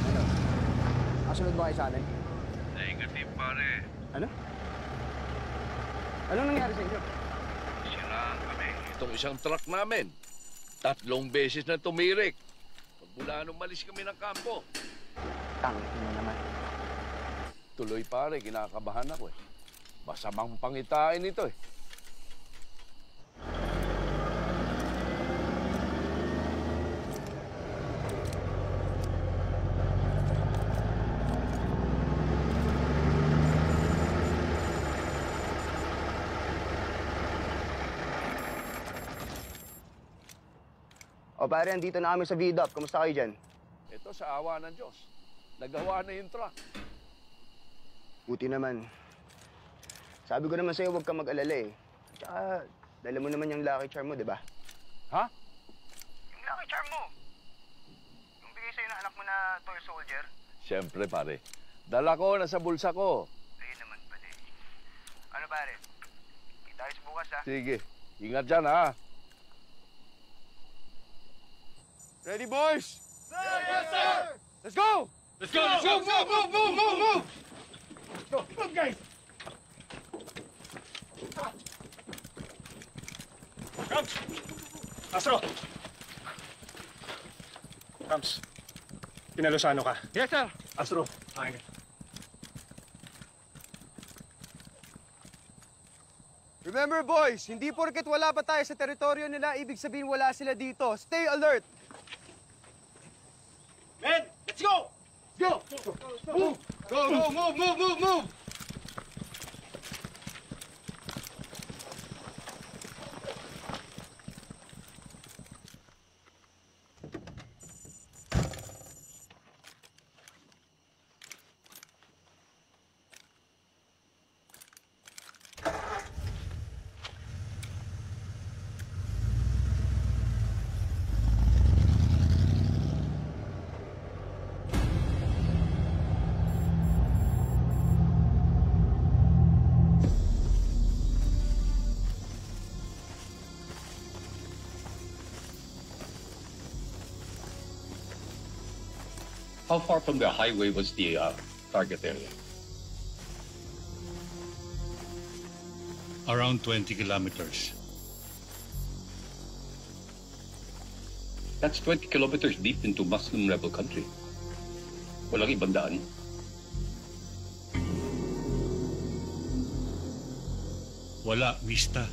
ano? Nakasunod ba kayo sa atin? Negative, pare. Ano? Anong nangyari sa inyo? Siraan kami. Itong isang truck namin. 3 beses na tumirik. Mula nung malis kami ng kampo. Tangin mo naman. Tuloy, pare, kinakabahan ako eh. Masamang pangitain ito eh. O pare, andito na kami sa VDOP. Kumusta kayo dyan? Ito sa awa ng Diyos. Nagawa na yung truck. Buti naman. Sabi ko naman sa'yo, huwag kang mag-alala eh. Tsaka, dala mo naman yung Lucky Charm mo, di ba? Ha? Yung Lucky Charm mo! Yung bigay sa'yo ng anak mo na toy soldier. Siyempre, pare. Dala ko, nasa bulsa ko. Ayun naman pala eh. Ano pare? Kita tayo bukas ha? Sige. Ingat dyan, ha? Ready, boys? Sir! Yes, sir! Let's go! Let's go! Let's go! Move! Let's go! Move, guys! Rams! Astro! Rams, Pinalosano ka. Yes, sir! Astro, akin ka. Remember, boys, hindi porket wala pa tayo sa teritoryo nila, ibig sabihin wala sila dito. Stay alert! Men, let's go! Go! Move! Move! How far from the highway was the target area? Around 20 kilometers. That's 20 kilometers deep into Muslim rebel country. Walang ibang daan. Wala, Mista.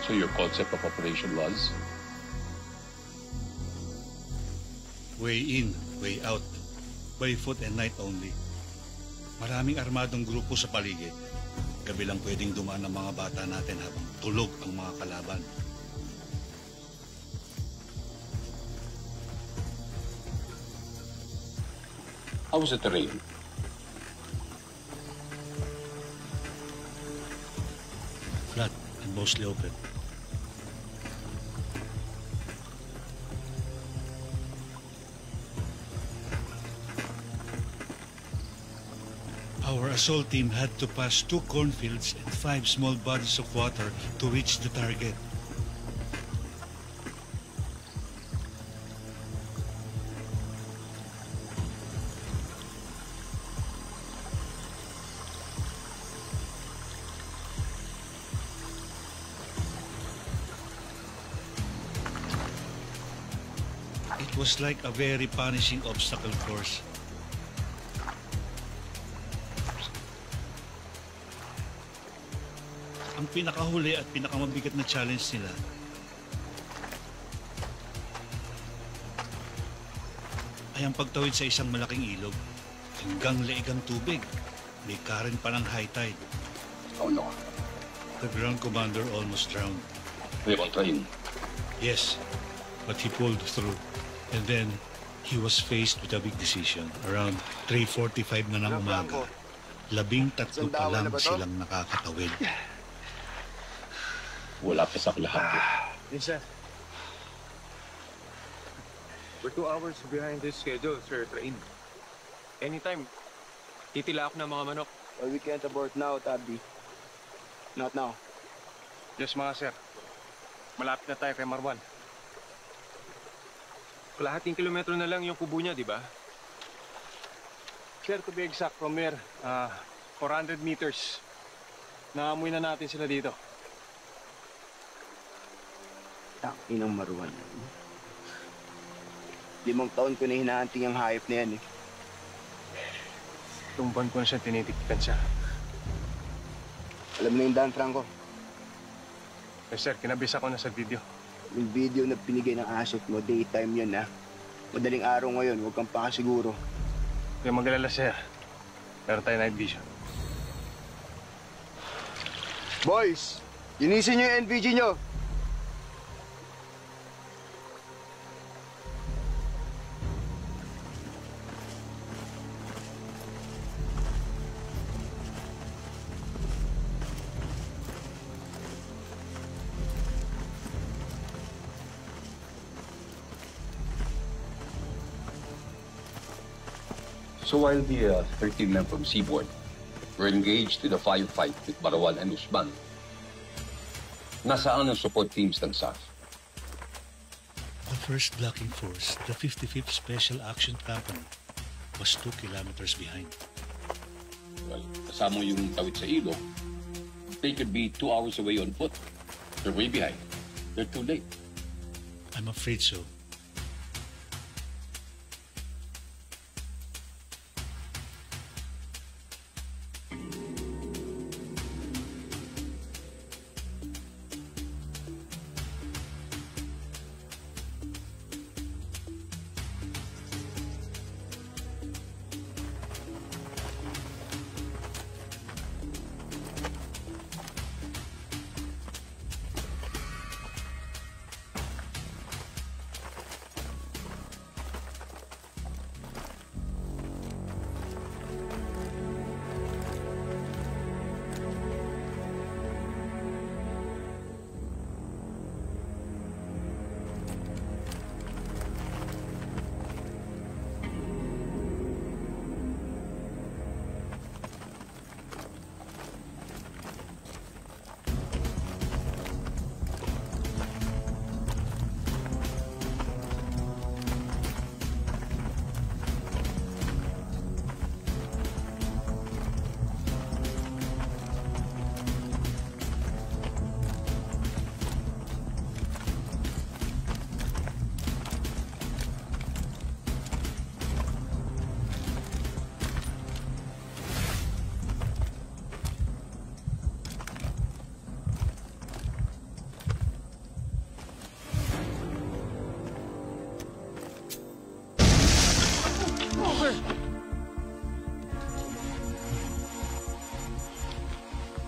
So your concept of operation was? Way in, way out. By foot and night only. Maraming armadong grupo sa paligid. Gabi lang pwedeng dumaan ng mga bata natin habang tulog ang mga kalaban. How was the terrain? Flat and mostly open. Our assault team had to pass 2 cornfields and 5 small bodies of water to reach the target. It was like a very punishing obstacle course. Ang pinakahuli at pinakamabigat na challenge nila ay ang pagtawid sa isang malaking ilog hanggang leeg ang tubig. May current pa ng high tide. Oh no. The ground commander almost drowned. We won't train. Yes, but he pulled through. And then, he was faced with a big decision. Around 3:45 na ng umaga, 13 pa lang silang nakakatawid. Wala pa sa lahat. Yes, sir. We're 2 hours behind this schedule, sir, train. Anytime, titila ako ng mga manok. Well, we can't abort now, Tabby. Not now. Yes, mga sir. malapit na tayo kay Marwan. Kalahating kilometro na lang yung kubo niya, di ba? Sir, to be exact, from here, 400 meters. Naamoy na natin sila dito. Inang Marwan. 5 taon ko na hinahanting ang hayop na yan eh. Tumban ko na siya, tinitikpan siya. Alam mo na yung Dan Franco, Eh, sir, kinabisa ko na sa video. yung video na pinigay ng asset mo, daytime yun ha. Madaling araw ngayon, huwag kang pakasiguro. Kaya mag-alala, sir. Meron tayo night vision. Boys, linisin nyo yung NVG nyo. So while the 13 men from Seaboard were engaged in a firefight with Marwan and Usman, nasaan ang support teams ng SAF? The first blocking force, the 55th Special Action Company, was 2 kilometers behind. Well, kasama yung tawid sa ilog, they could be 2 hours away on foot. They're way behind. They're too late. I'm afraid so.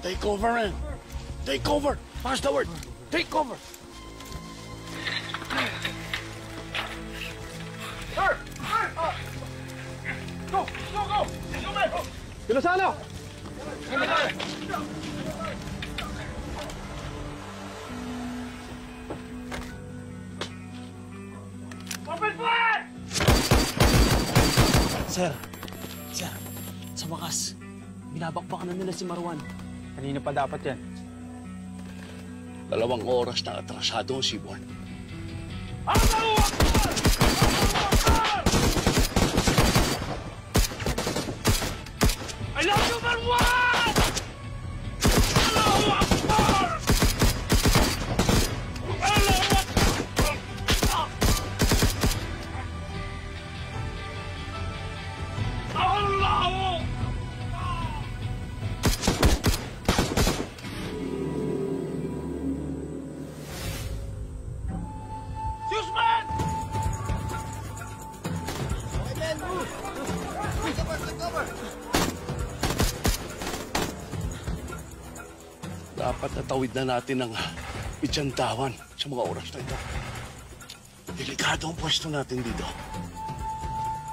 Take over, man. Take over. Pass the word. Take over. Sir! Go! Go, go! Go, man! Pilasano! Open fire! Sir, sa wakas, binabakbakan na nila si Marwan. Kanina pa dapat yan. 2 oras na atrasado ang Seaboard. I love you, Marwan! Allahu Akbar! Allahu Akbar! Allahu! Susman! Dapat natawid na natin ang Itsantawan sa mga oras na ito. Delikado ang pwesto natin dito.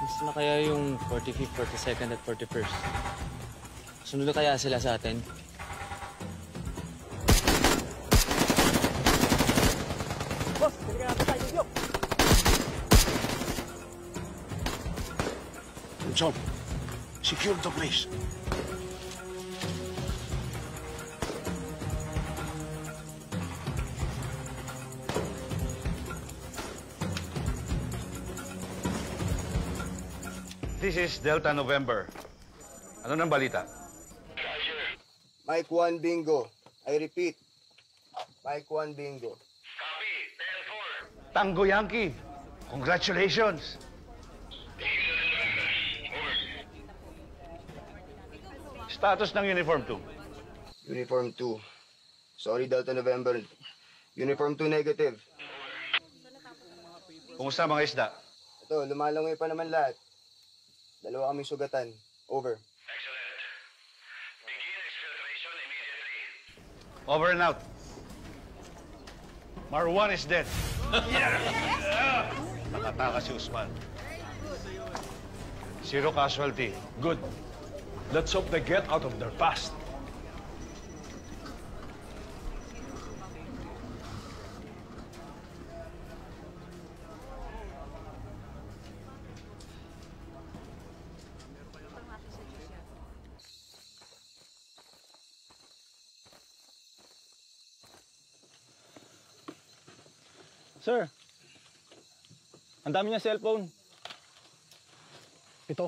Gusto na kaya yung 45th, 42nd at 41st? Sunod na kaya sila sa atin? Boss, talaga natin tayo yung John, secure the place. This is Delta November. Ano nang balita? Mike 1 Bingo. I repeat. Mike 1 Bingo. Tango Yankee. Congratulations. Status ng Uniform 2. Uniform 2. Sorry, Delta November. Uniform 2 negative. Kumusta mga isda? Ito, lumalangoy pa naman lahat. Dalawa kaming sugatan. Over. Over and out. Marwan is dead. Nakatakas si Usman. Zero casualty. Good. Let's hope they get out of there fast. Sir, ang dami niya cellphone. Ito.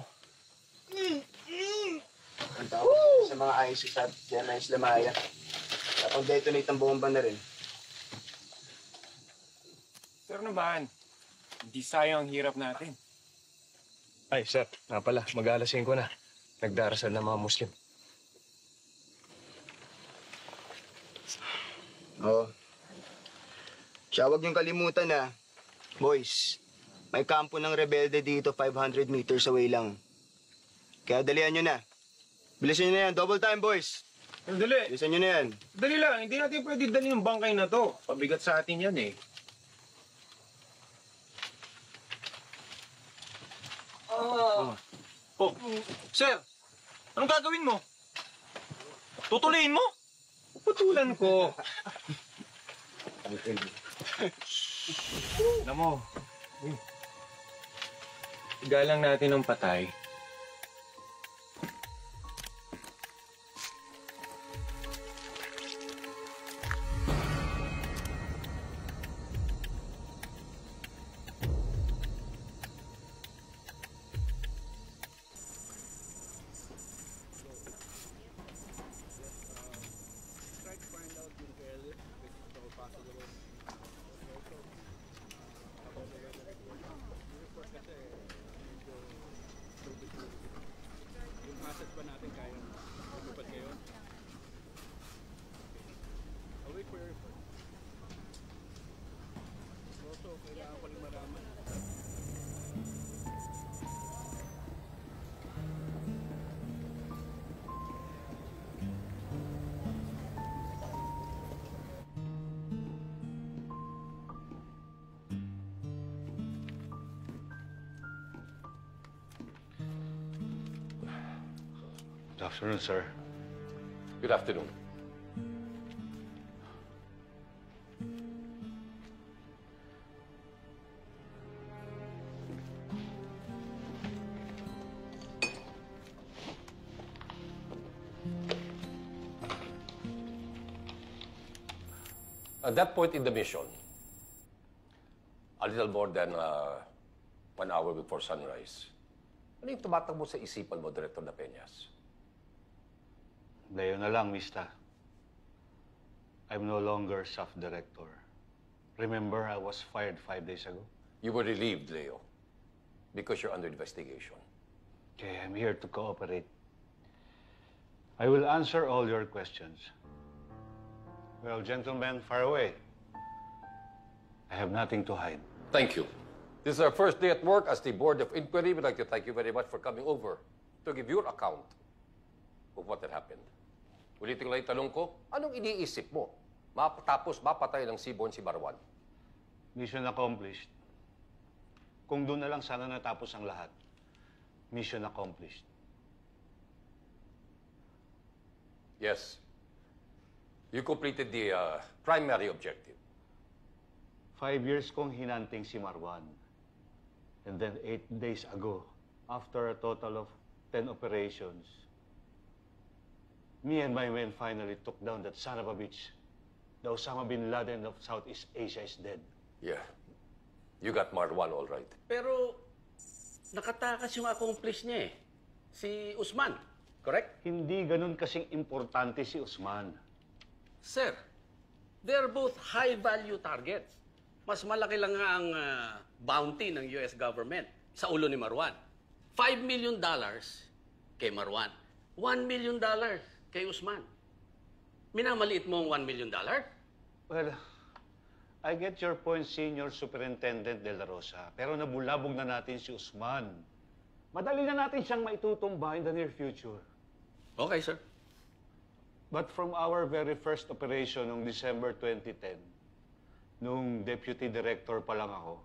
Ang tawag sa mga ISIS at dyan na Islamaya. Tapos detonate ang bomba na rin. Sir naman, hindi sayang ang hirap natin. Ay, sir, nga pala, mag-aalasin ko na. Nagdarasal ng mga Muslim. Oo. Siya, huwag niyong kalimutan na, boys, may kampo ng rebelde dito 500 meters away lang. Kaya dalian niyo na. Bilisan niyo na yan. Double time, boys. Dali. Bilisan niyo na yan. Dali lang, hindi natin pwede dali yung bangkay na to. Pabigat sa atin yan eh. Oh, sir, anong gagawin mo? Tutuloyin mo? Putulan ko. Alam mo, igalang natin ang patay. Good afternoon, sir. Good afternoon. At that point in the mission, a little more than 1 hour before sunrise, ano yung tumatakbo sa isipan mo, Director Na Peñas? Layo na lang, Mista. I'm no longer staff director. Remember, I was fired 5 days ago? You were relieved, Leo, because you're under investigation. Okay, I'm here to cooperate. I will answer all your questions. Well, gentlemen, far away. I have nothing to hide. Thank you. This is our first day at work as the Board of Inquiry. We'd like to thank you very much for coming over to give your account of what had happened. Ulitin ko lang yung tanong ko, anong iniisip mo? Tapos mapatay ng Sibon si Marwan. Mission accomplished. Kung doon na lang sana natapos ang lahat. Mission accomplished. Yes. You completed the primary objective. 5 years kong hinanting si Marwan. And then 8 days ago, after a total of 10 operations, me and my men finally took down that son of a bitch. The Osama bin Laden of Southeast Asia is dead. Yeah. You got Marwan all right. Pero, nakatakas yung accomplice niya eh. Si Usman, correct? Hindi ganun kasing importante si Usman. Sir, they're both high-value targets. Mas malaki lang nga ang bounty ng US government sa ulo ni Marwan. $5 million kay Marwan. $1 million kay Usman. Minamaliit mo ang $1 million? Well, I get your point, Senior Superintendent De La Rosa. Pero nabulabog na natin si Usman. Madali na natin siyang maitutumba in the near future. Okay, sir. But from our very first operation noong December 2010, nung Deputy Director pa lang ako,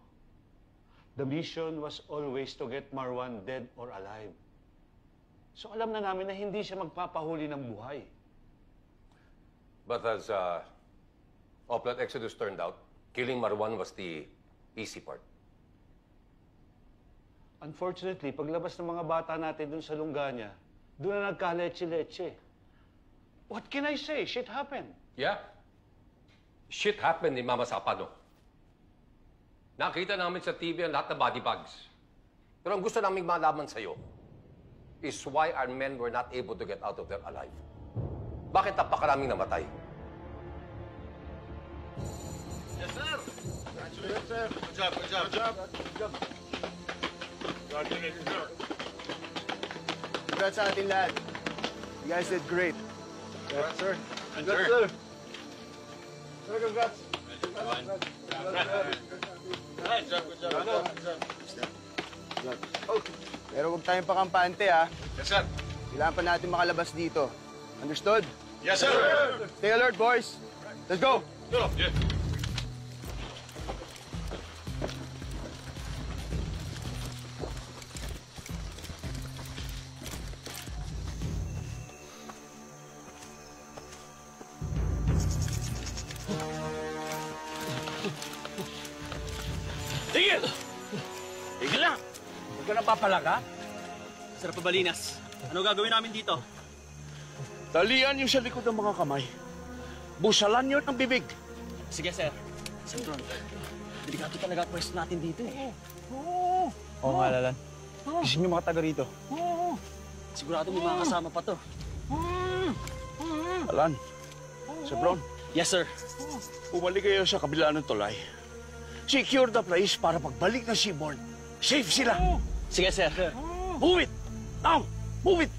the mission was always to get Marwan dead or alive. So alam na namin na hindi siya magpapahuli ng buhay. But as Oplat Exodus turned out, killing Marwan was the easy part. Unfortunately, paglabas ng mga bata natin dun sa Lunganya, doon na nagka-leche-leche. What can I say? Shit happened. Yeah. Shit happened in Mama Sapano. Nakita namin sa TV ang lahat ng body bags. Pero ang gusto naming malaman sa'yo is why our men were not able to get out of there alive. Bakit napakaraming namatay? Yes, sir. Congrats sa atin lahat. You guys did great. Congrats, sir. Congrats, sir. Sir, congrats. Oh, pero huwag tayong pakampante, ha? Yes, sir. Kailangan pa natin makalabas dito. Understood? Yes, sir. Stay alert, boys. Let's go. Yeah. Tigil! Tigil lang! Huwag ka nang papalaga. Sir Pabalinas, ano gagawin namin dito? Talian yung sa likod ng mga kamay. Busalan yun ang bibig. Sige, sir. Sandron, delikado talaga ang pwesto natin dito eh. Oo nga, Lalan. Isip niyo mga taga rito. Sigurado may mga kasama pa to. Alan, Sebron, Yes, sir. bumalik kayo sa kabila ng tulay. Secure the place para pagbalik ng seaboard. Safe sila. Sige, sir. Move it! Now! Move it!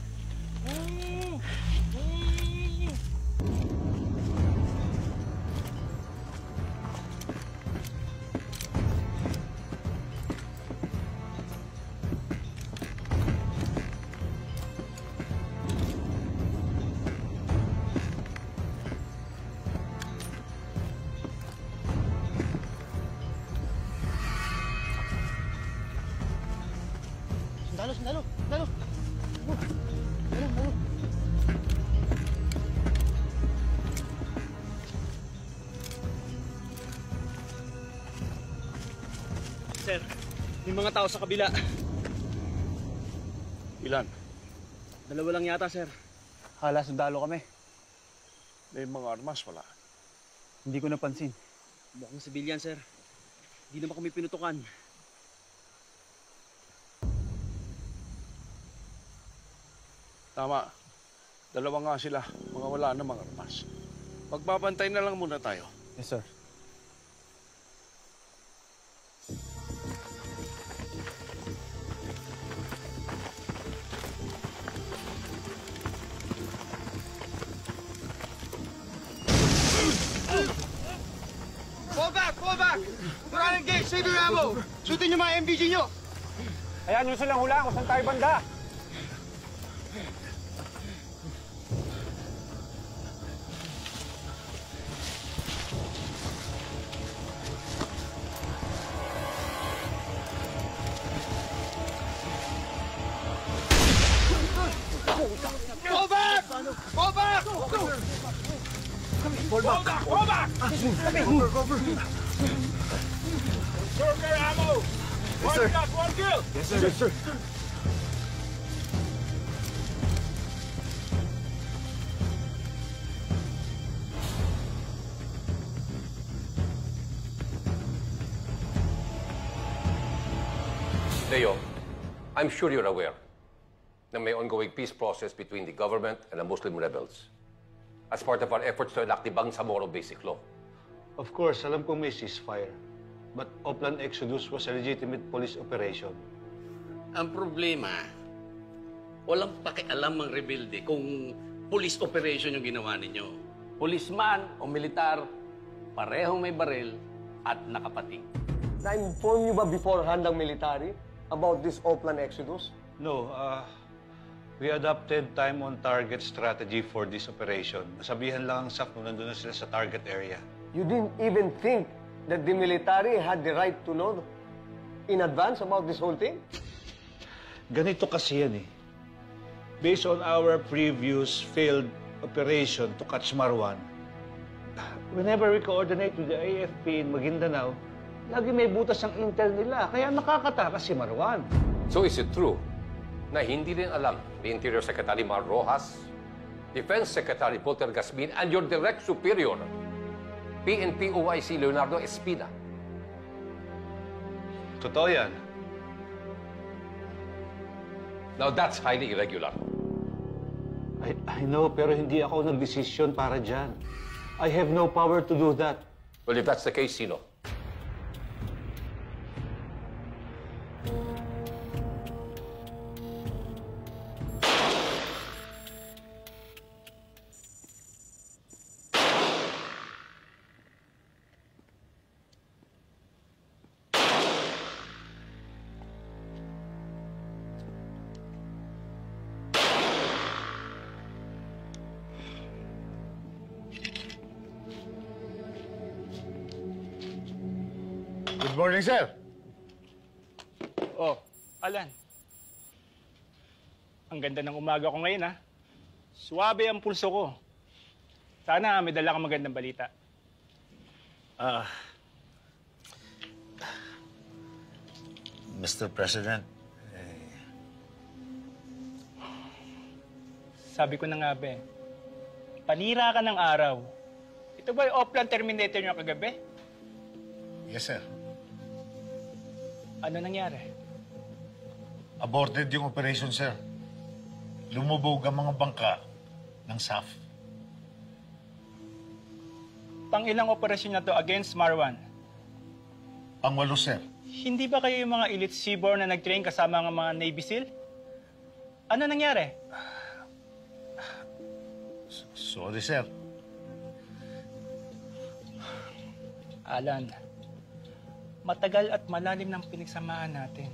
Sandalo. Sir, may mga tao sa kabila. Ilan? Dalawa lang yata, sir. Hala, sundalo kami. May mga armas wala. Hindi ko napansin. Mukhang civilian, sir. Hindi naman kami pinutukan. Tama. Dalawa nga sila. Mga wala na mga armas. Magbabantay na lang muna tayo. Yes, sir. Fall back! Put on engage! Save your ammo! Shootin yung mga MBG nyo! Ayan nyo silang hulaan kung saan tayo banda. Fall back! Fall back! Fall back! Conserve your ammo! One shot, one kill! Yes, sir. Leo, I'm sure you're aware na may ongoing peace process between the government and the Muslim rebels as part of our efforts to enact the Bangsamoro Basic Law. Of course, alam ko may ceasefire. But Oplan Exodus was a legitimate police operation. Ang problema, walang pakialam ang rebelde kung police operation yung ginawa ninyo. Policeman o militar, parehong may baril at nakapating. Na-inform niyo ba beforehand ang military about this Oplan Exodus? No, we adopted time-on-target strategy for this operation. Nasabihan lang ang SAF nung nandun na sila sa target area. You didn't even think that the military had the right to know in advance about this whole thing? Ganito kasi yan eh. Based on our previous failed operation to catch Marwan, whenever we coordinate with the AFP in Maguindanao, lagi may butas ang intel nila, kaya nakakatakas si Marwan. So is it true na hindi rin alam ni Interior Secretary Mar Rojas, Defense Secretary Volter Gasmin, and your direct superior, PNP OIC Leonardo Espina? Totoo yan. Now that's highly irregular. I know, pero hindi ako nagdesisyon para dyan. I have no power to do that. Well, if that's the case, sino? Good morning, sir. Oh, Alan. Ang ganda ng umaga ko ngayon, ha? Suwabe ang pulso ko. Sana may dala kang magandang balita. Mr. President, Sabi ko na nga, be. Panira ka ng araw. Ito ba yung Oplan Terminator niyo kagabi? yes, sir. Ano nangyari? Aborted yung operation, sir. Lumubog ang mga bangka ng SAF. Pang-ilang operasyon na to against Marwan? Pang-8, sir. Hindi ba kayo yung mga elite seaborne na nag-train kasama ng mga Navy SEAL? Ano nangyari? Sorry, sir. Alan, matagal at malalim ng pinagsamahan natin.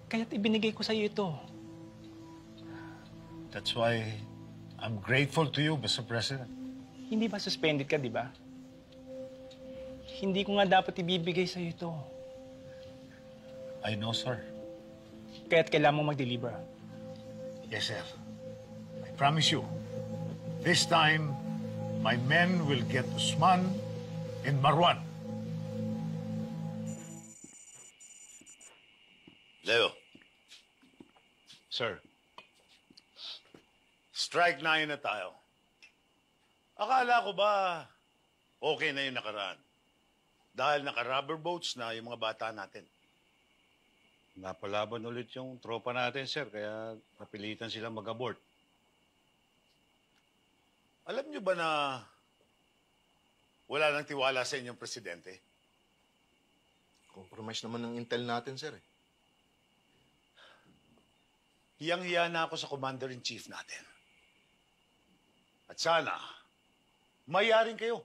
Kaya't ibinigay ko sa iyo ito. That's why I'm grateful to you, Mr. President. Hindi ba suspended ka, di ba? Hindi ko nga dapat ibibigay sa iyo ito. I know, sir. Kaya't kailangan mo mag-deliver. Yes, sir. I promise you, this time, my men will get Usman and Marwan. Leo. Sir. Strike 9 na tayo. Akala ko ba okay na yung nakaraan? Dahil naka-rubber boats na yung mga bata natin. Napalaban ulit yung tropa natin, sir, kaya napilitan silang mag-abort. Alam niyo ba na wala nang tiwala sa inyong presidente? Compromise naman ng intel natin, sir. Hiyang-hiya na ako sa commander-in-chief natin. At sana, mayaring kayo.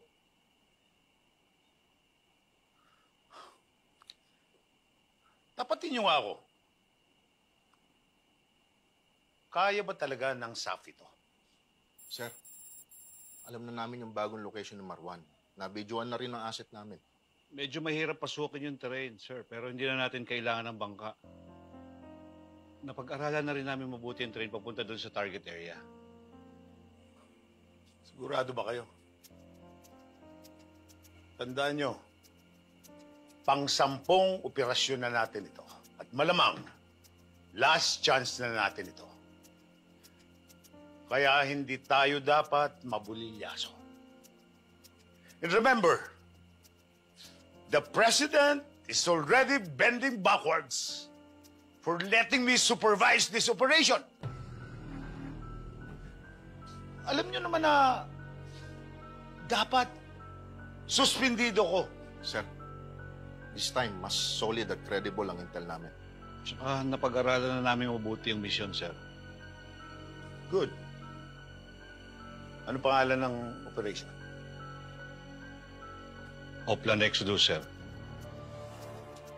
Tapatin niyo nga ako. Kaya ba talaga ng SAF ito? Sir, alam na namin yung bagong location ng Marwan. Nabidyoan na rin ang asset namin. Medyo mahirap pasukin yung terrain, sir, pero hindi na natin kailangan ng bangka. Napag-aralan na rin namin mabuti yung train papunta doon sa target area. Sigurado ba kayo? Tandaan nyo, pang-10 operasyon na natin ito. At malamang, last chance na natin ito. Kaya hindi tayo dapat mabulilyaso. And remember, the President is already bending backwards for letting me supervise this operation. Alam niyo naman na dapat suspendido ko. Sir, this time, mas solid at credible ang intel namin. Tsaka napag-aralan na namin mabuti yung mission, sir. Good. Ano pangalan ng operation? Oplan Exodus, sir.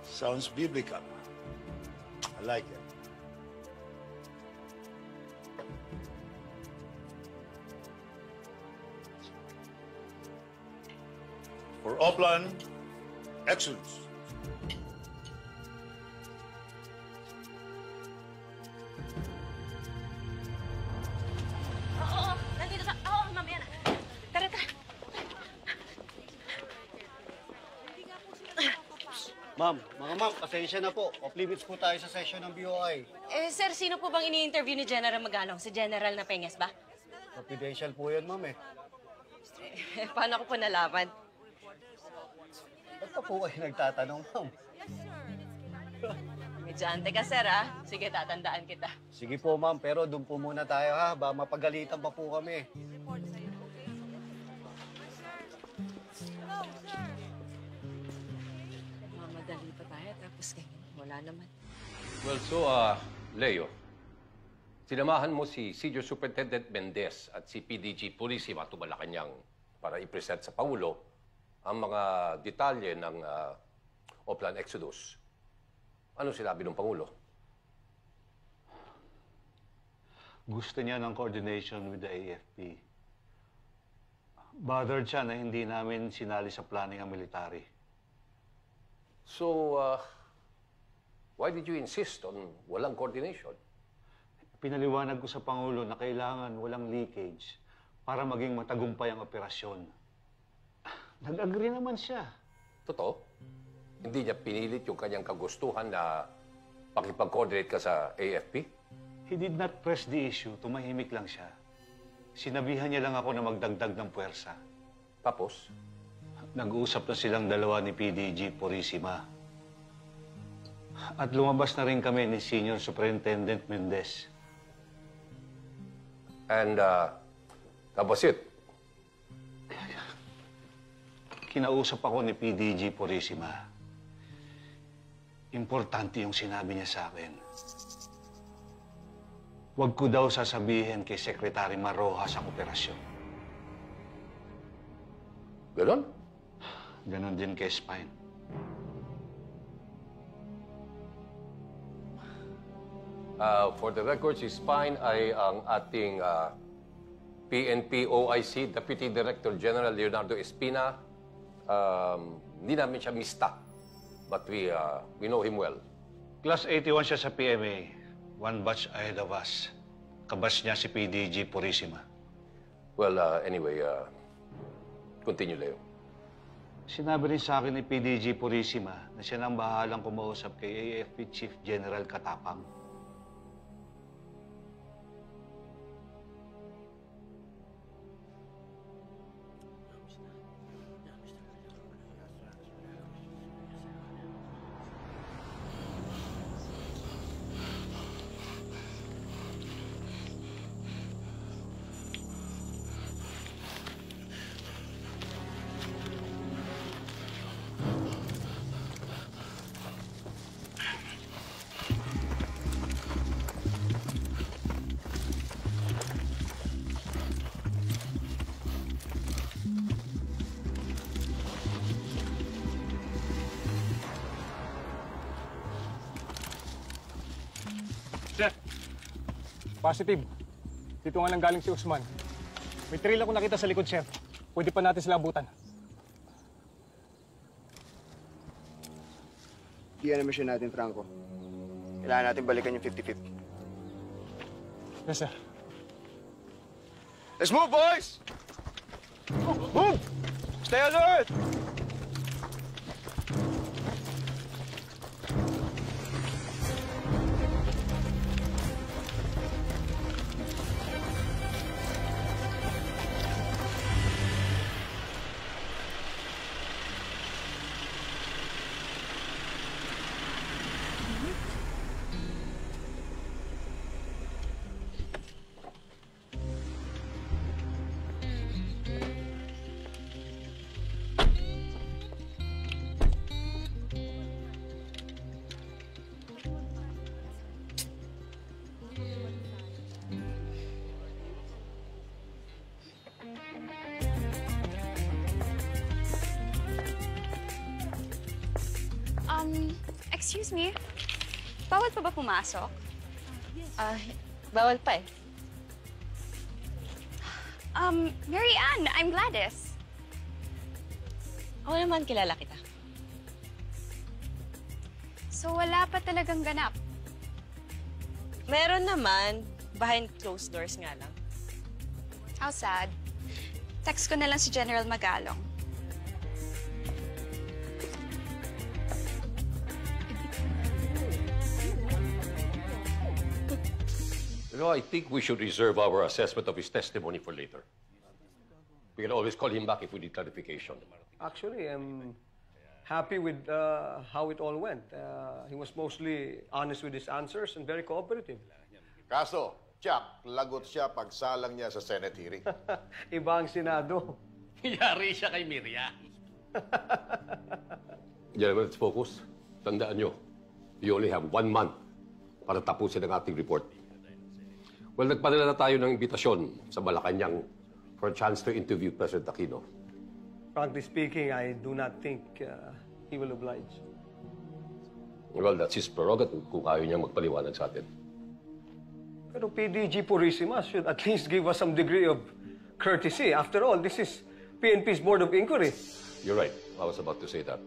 Sounds biblical. I like it. For Oplan Exodus. Oo, nandito sa... Oo, mamaya na. Tara, tara. Ma'am, mga ma'am, pasensya na po. Off limits po tayo sa session ng BOI. Eh, sir, sino po bang ini-interview ni General Magalong? Si General na Peñas ba? Confidential po yan, ma'am eh. Paano ko po nalaman? Ba't pa po kayo nagtatanong, ma'am? Medyante ka, sir, ha? Sige, tatandaan kita. Sige po, ma'am, pero doon po muna tayo, ha? Ba, mapagalitan pa po kami. Mamadali pa tayo, tapos ganyan. Wala naman. Well, so, Leo, sinamahan mo si Senior Superintendent Mendez at si PDG Purisima to Malacanang para i-present sa Pangulo ang mga detalye ng Oplan Exodus. Ano sinabi ng Pangulo? Gusto niya ng coordination with the AFP. Bothered siya na hindi namin sinali sa planning ang military. So, why did you insist on walang coordination? Pinaliwanag ko sa Pangulo na kailangan walang leakage para maging matagumpay ang operasyon. Nag-agree naman siya. Totoo? Hindi niya pinilit yung kanyang kagustuhan na pakipag-coordinate ka sa AFP? He did not press the issue. Tumahimik lang siya. Sinabihan niya lang ako na magdagdag ng puwersa. Tapos? Nag-uusap na silang dalawa ni PDG Purisima. At lumabas na rin kami ni Senior Superintendent Mendez. And, that was it? Kinausap ako ni PDG Purisima. Importante yung sinabi niya sa akin. Huwag ko daw sasabihin kay Secretary Marojas ang operasyon. Ganon? Ganon din kay Spine. For the record, si Spine ay ang ating PNP OIC, Deputy Director General Leonardo Espina. Hindi namin siya mista, but we know him well. Class 81 siya sa PMA. One batch ahead of us. Kabas niya si PDG Purisima. Well, anyway, continue, Leo. Sinabi rin sa akin ni PDG Purisima na siya nang bahalang kumausap kay AFP Chief General Katapang. Sir, positive. Dito nga lang galing si Usman. May trail ako nakita sa likod, sir. Pwede pa natin sila abutan. Iyan ang mission natin, Franco. Kailangan natin balikan yung 50-50. Yes, sir. Let's move, boys! Move! Stay alert! Excuse me, bawal pa ba pumasok? Bawal pa eh. Mary Ann, I'm Gladys. Ako naman, kilala kita. So wala pa talagang ganap? Meron naman, behind closed doors nga lang. How sad. Text ko na lang si General Magalong. You know, I think we should reserve our assessment of his testimony for later. We can always call him back if we need clarification. Actually, I'm happy with how it all went. He was mostly honest with his answers and very cooperative. Kaso, Chuck, lagot siya pagsalang niya sa Senate hearing. Iba ang Senado. Yari siya kay Miriam. Gentlemen, let's focus. Tandaan nyo, you only have 1 month para tapusin ang ating report. Well, nagpadala na tayo ng imbitasyon sa Malacanang for a chance to interview President Aquino. Frankly speaking, I do not think he will oblige. Well, that's his prerogative kung ayaw niyang magpaliwanag sa atin. Pero PDG Purissima should at least give us some degree of courtesy. After all, this is PNP's Board of Inquiry. You're right. I was about to say that.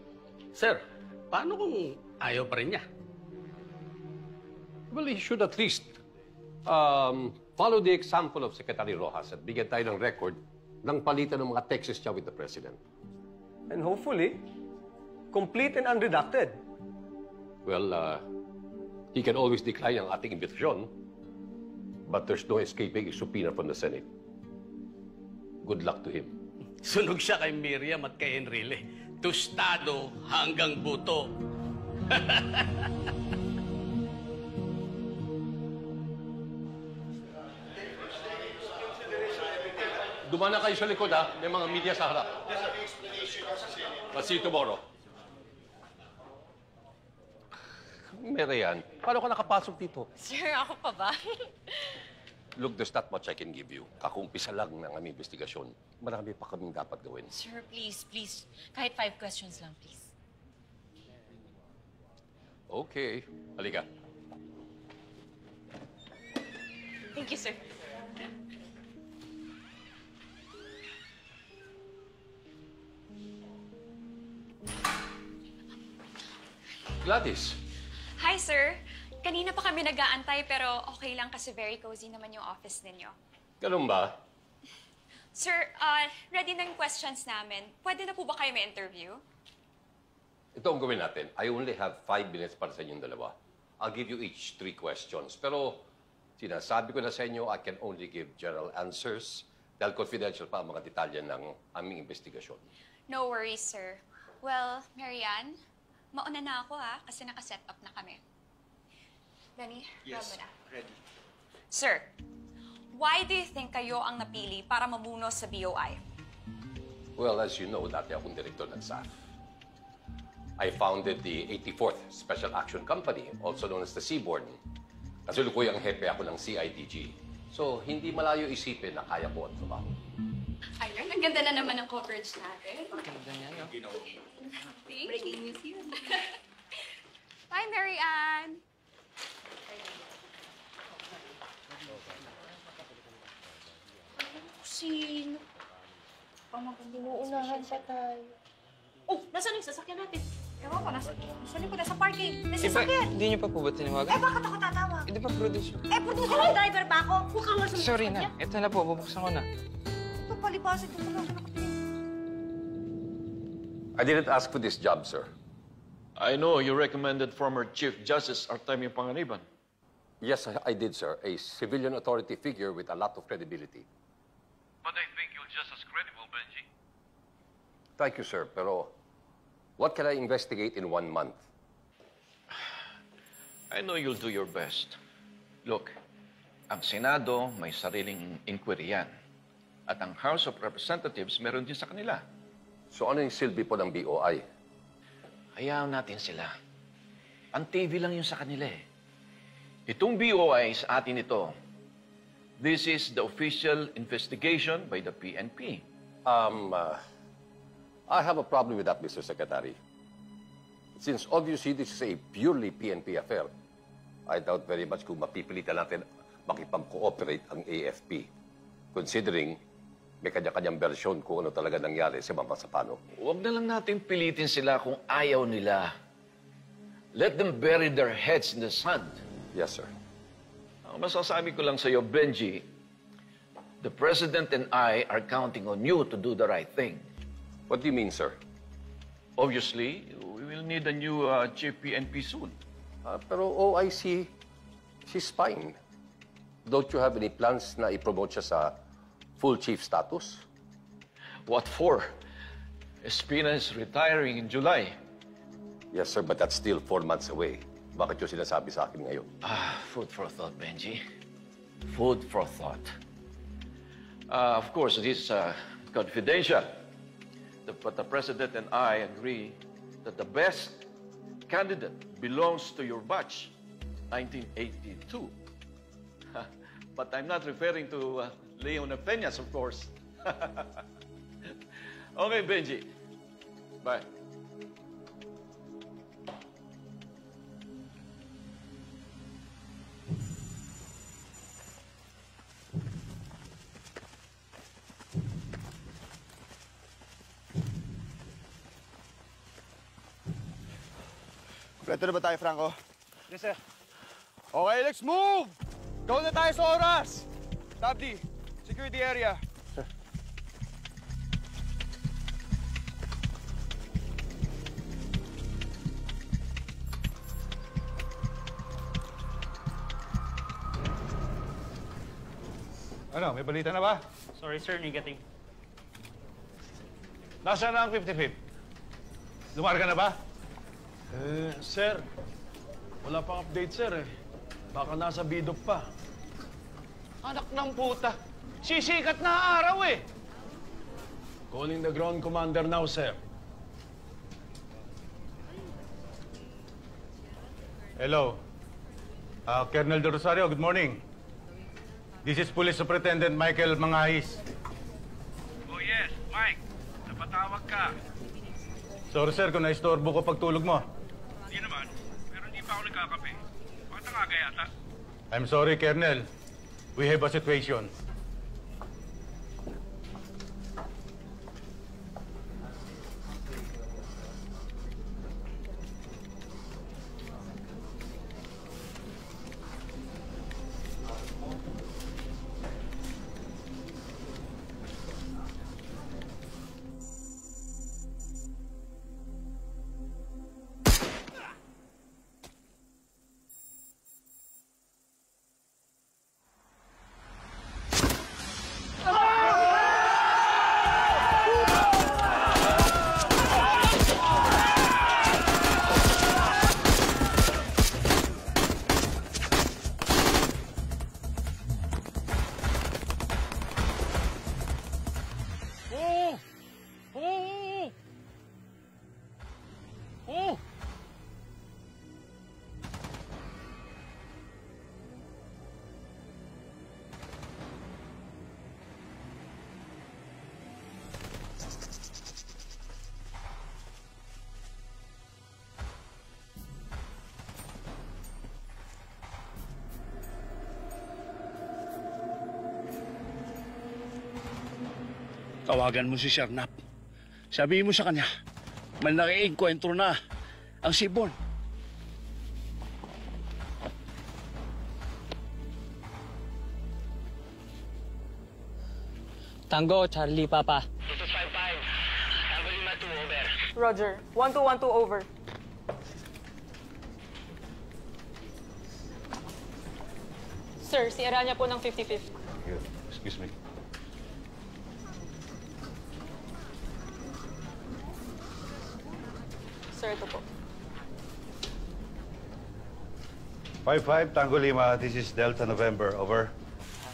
Sir, paano kung ayaw pa rin niya? Well, he should at least follow the example of Secretary Rojas at bigyan tayo ng record ng palitan ng mga texts niya with the President. And hopefully, complete and unredacted. Well, he can always decline ang ating imbitasyon, but there's no escaping a subpoena from the Senate. Good luck to him. Sunog siya kay Miriam at kay Enrile. Tostado hanggang buto. Dumana kayo sa likod, ha? May mga media sa harap. I'll see you tomorrow. Marian, paano ka nakapasok dito? Sir, ako pa ba? Look, there's not much I can give you. Kakumpisa lang ng aming investigasyon. Marami pa kaming dapat gawin. Sir, please, please. Kahit 5 questions lang, please. Okay. Halika. Thank you, sir. Gladys. Hi, sir. Kanina pa kami nag-aantay pero okay lang kasi very cozy naman yung office ninyo. Ganun ba? Sir, ready na yung questions namin. Pwede na po ba kayo may interview? Ito ang gawin natin. I only have 5 minutes para sa inyong dalawa. I'll give you each 3 questions. Pero sinasabi ko na sa inyo, I can only give general answers dahil confidential pa ang mga detalye ng aming investigasyon. No worries, sir. Well, Marianne, mauna na ako kasi naka-set up na kami. Danny, Yes, na. ready. Sir, why do you think kayo ang napili para mamuno sa BOI? Well, as you know, dati akong direktor ng SAF. I founded the 84th Special Action Company, also known as the Seaborn. Kasalukuyang hepe ako ng CIDG. So, hindi malayo isipin na kaya ko ang trabaho. Ayun, ang ganda na naman ng coverage natin. Ganda niya, no? Breaking news yun. Bye, Marianne. Sino? Inuunahan pa tayo. Oh, nasaan yung sasakyan natin? Ewan ko, nasa likod, nasa parking. Nasa Di ba, sasakyan. hindi niyo pa po ba tinawagan? Bakit ako tatawag? Eh, di ba producer? Producer ng driver ba ako? Mukha nga sa Sorry na. Ito na po, bubuksan ko na. Ito, palipasig ko lang sa nakatingin. I didn't ask for this job, sir. I know you recommended former Chief Justice Artemio Panganiban. Yes, I did, sir. A civilian authority figure with a lot of credibility. But I think you're just as credible, Benji. Thank you, sir. Pero what can I investigate in 1 month? I know you'll do your best. Look, ang Senado may sariling inquiry yan. At ang House of Representatives meron din sa kanila. So ano yung silbi po ng BOI? Hayaan natin sila. Ang TV lang yun sa kanila eh. Itong BOI sa atin ito. This is the official investigation by the PNP. I have a problem with that, Mr. Secretary. Since obviously this is a purely PNP affair, I doubt very much kung mapipilitan natin makipag-cooperate ang AFP, considering may kanya-kanyang versyon kung ano talaga nangyari sa Mama Sapano. Huwag na lang natin pilitin sila kung ayaw nila. Let them bury their heads in the sand. Yes, sir. Ang masasabi ko lang sa iyo, Benji, the President and I are counting on you to do the right thing. What do you mean, sir? Obviously, we will need a new chief PNP soon. Pero OIC, she's fine. Don't you have any plans na i-promote siya sa full chief status? What for? Espina is retiring in July. Yes, sir, but that's still 4 months away. Bakit yung sinasabi sa akin ngayon? Food for thought, Benji. Food for thought. Of course, it is confidential. But the President and I agree that the best candidate belongs to your batch, 1982. But I'm not referring to Leon Peñas, of course. Okay, Benji. Bye. Kompleto na ba tayo, Franco? Yes, sir. Okay, let's move! Go na tayo sa oras! Tabdi, security area. Sir. Ano, may balita na ba? Sorry, sir. Negative. Nasaan na ang 55th? Lumarga na ba? Sir, wala pang update, sir, eh. Baka nasa bidok pa. Anak ng puta! Sisikat na araw eh! Calling the ground commander now, sir. Hello. Colonel De Rosario, good morning. This is Police Superintendent Michael Mangahis. Oh yes, Mike. Napatawag ka. Sorry sir kung naistorbo ko pagtulog mo. Hindi naman, pero hindi pa ako nagkakape. Bakit nangaga yata? I'm sorry, Colonel. We have a situation. Tawagan mo si Sir Nap. Sabihin mo sa kanya, may naki-enkwentro na ang Sibon. Tango, Charlie, Papa. 2255. Tango Lima 2, over. Roger. 1212, over. Sir, si Aranya po ng 55th. Excuse me. Sir, ito po. 55 Tango Lima, this is Delta November, over.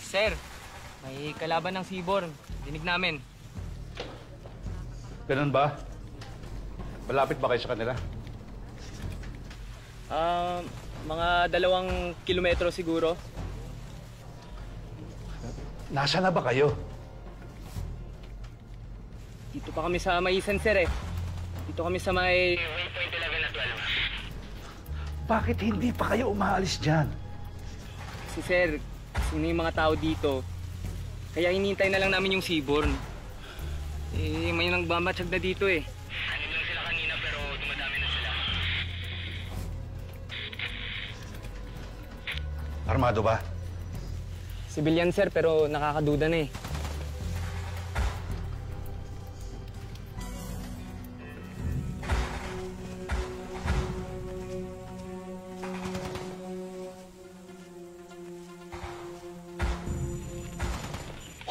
Sir, may kalaban ng Seaborn. Dinig namin. Ganun ba? Malapit ba kayo sa kanila? Mga 2 kilometro siguro. Nasaan na ba kayo? Dito pa kami sa Maisan, sir, eh. Dito kami sa may... Waypoint 11 at 12. bakit hindi pa kayo umaalis dyan? Si Sir, sino yung mga tao dito? Kaya hinihintay na lang namin yung seaborn. Eh, may nang bamatsyag na dito eh. Ano lang sila kanina pero dumadami na sila. Armado ba? Civilian sir, pero nakakaduda na eh.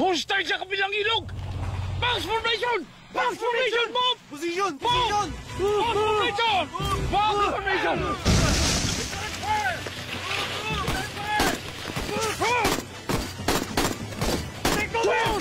Hostile sa kabilang ilog! Box formation! Box formation! Move! Position! Position! Box formation! Box formation! Take cover!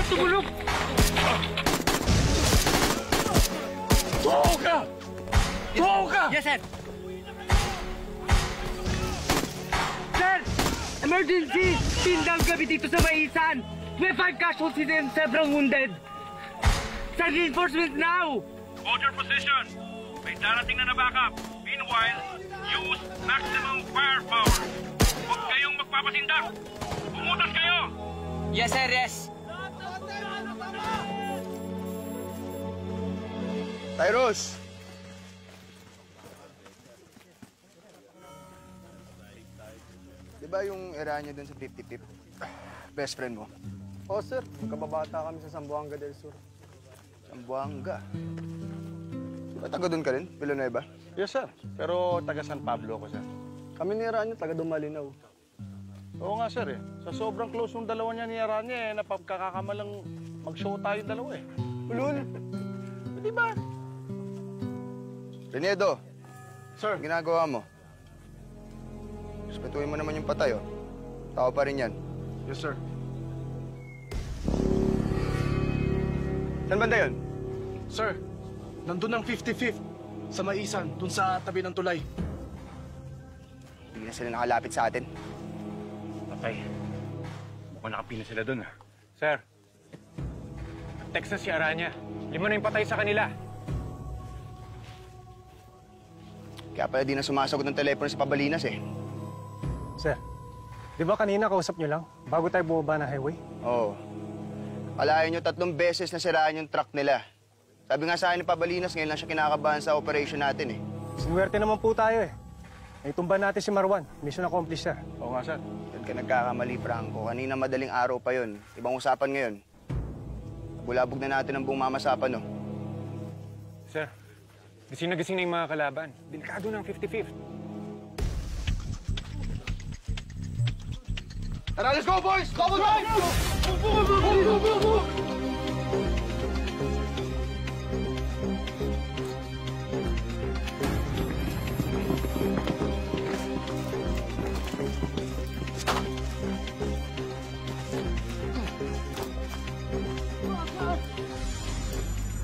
Tumulog! Tuho ka! Tuho ka! Yes, sir! Sir! Emergency! Tindang gabi dito sa Maisan! We have 5 casualties and several wounded! Send reinforcements now! Hold your position! May darating na backup. Meanwhile, use maximum firepower. Huwag kayong magpapasindak! Pumutas kayo! Yes, sir, yes! Tyrus! Di ba yung Eranya dun sa 55th? Best friend mo? Oo, sir. Magkababata kami sa Zamboanga del Sur. Zamboanga? Ba taga dun ka rin? Villanueva? Yes, sir. Pero taga San Pablo ako, sir. Kami ni Aranya, taga Dumalinaw. Oo nga, sir, eh. Sa sobrang close ng dalawa niya ni Aranya, eh, napagkakamalang mag-show tayong dalawa, eh. Ulul! Di ba? Renedo! Sir? Ginagawa mo? Respetuhin mo naman yung patay, oh. Tao pa rin yan. Yes, sir. Saan banda yun? Sir, nandun ang 55th sa Maisan, dun sa tabi ng tulay. Hindi na sila nakalapit sa atin. Okay. Mukhang nakapila sila dun, ah. Sir, text na si Aranya. 5 na yung patay sa kanila. Kaya pala di na sumasagot ng telepono sa Pabalinas, eh. Sir, di ba kanina kausap nyo lang bago tayo bumaba ng highway? Oo. Alayan nyo 3 beses na siraan yung truck nila. Sabi nga sa akin ni Pabalinas, ngayon lang siya kinakabahan sa operation natin, eh. Sinuwerte naman po tayo, eh. Naitumba natin si Marwan. Mission accomplished, sir. Oo nga, sir. Doon ka nagkakamali, Franco. Kanina madaling araw pa yon. Ibang usapan ngayon. Bulabog na natin ang buong mamasapan, no? Sir, gising na yung mga kalaban. Delikado ng 55th. Tara, let's go, boys! Go, go, go!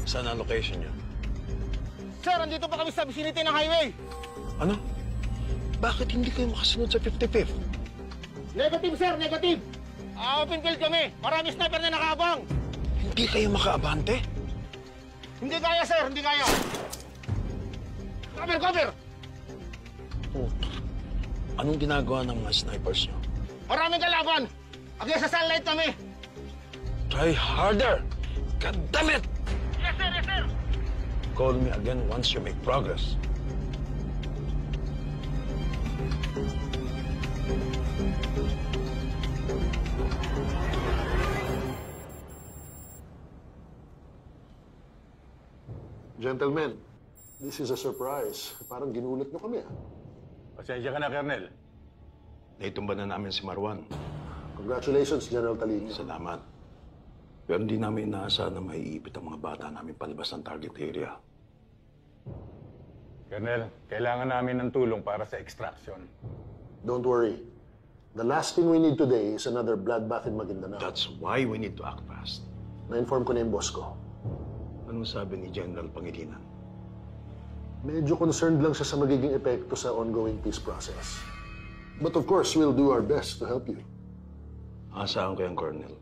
Saan ang location niyo? sir, andito pa kami sa vicinity ng highway. Ano? Bakit hindi kayo makasunod sa 55th? Negative, sir, negative. Open field kami. Marami sniper na nakaabang. Hindi kayo makaabante? Hindi kaya, sir, hindi kaya. Cover, cover! Oh. Anong ginagawa ng mga snipers nyo? Maraming kalaban. Against sa sunlight kami. Try harder! God damn it! Yes, sir, yes, sir. Call me again once you make progress. Gentlemen, this is a surprise. Parang ginulat nyo kami, ah. Pasensya ka na, Colonel. Naitumba na namin si Marwan. Congratulations, General Talino. Salamat. Pero hindi namin inaasahan na maiipit ang mga bata namin palabas ng target area. Colonel, kailangan namin ng tulong para sa extraction. Don't worry. The last thing we need today is another bloodbath in Maguindanao. That's why we need to act fast. Na-inform ko na yung boss ko. Anong sabi ni General Pangilinan? Medyo concerned lang siya sa magiging epekto sa ongoing peace process. But of course, we'll do our best to help you. Asahan ko yan, Colonel.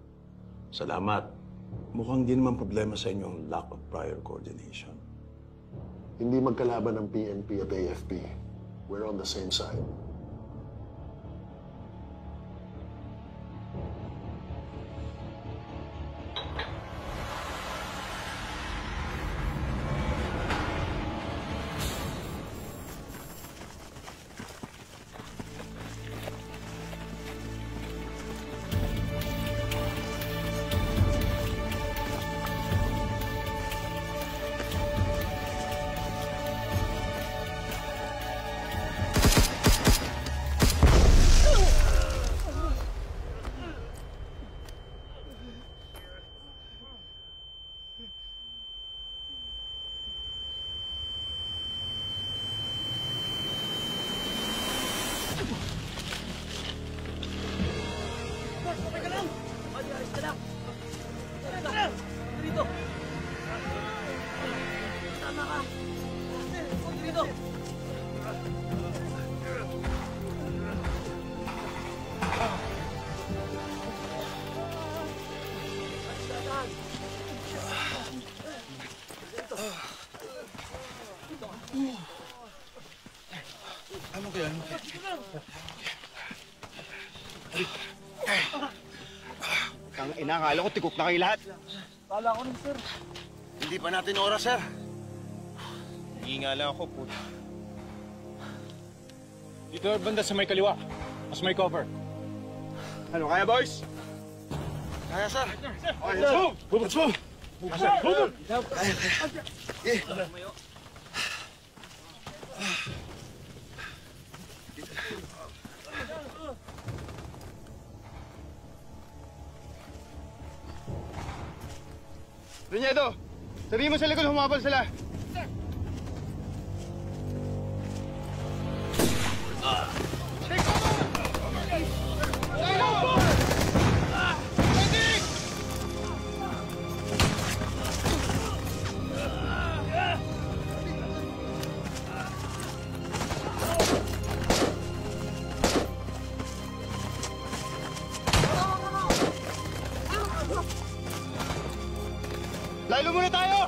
Salamat. Mukhang di naman problema sa inyo ang lack of prior coordination. Hindi magkalaban ng PNP at AFP. We're on the same side. Ano kaya? Ang ina, akala ko tikok na kayo lahat. Kala ko rin, sir. Hindi pa natin oras, sir. Hinga lang ako, po. Dito, banda sa may kaliwa. Mas may cover. Ano, kaya, boys? Kaya, sir. Okay, let's move! Let's move! Move! Kaya. Reniedo, sabihin mo sa likod, humabal sila. Lalo muna tayo!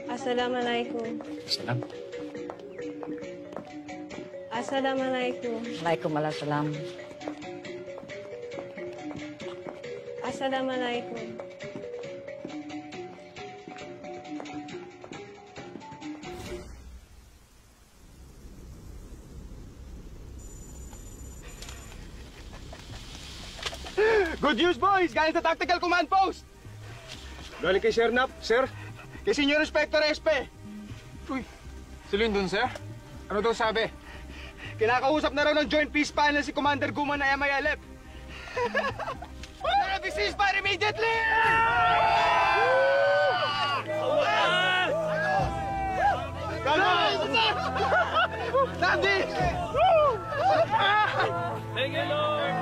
Assalamualaikum. Salam. Assalamualaikum. Waalaikumsalam. Assalamualaikum. Good news, boys! Galing sa Tactical Command Post! Galing kay Sir Nap, sir. Kay Senior Inspector Espe. Uy, sila yun dun, sir? Ano daw sabi? Kinakausap na raw ng Joint Peace Panel si Commander Guma na MILF. Narabi ceasefire immediately! Nandi! Thank you, Lord!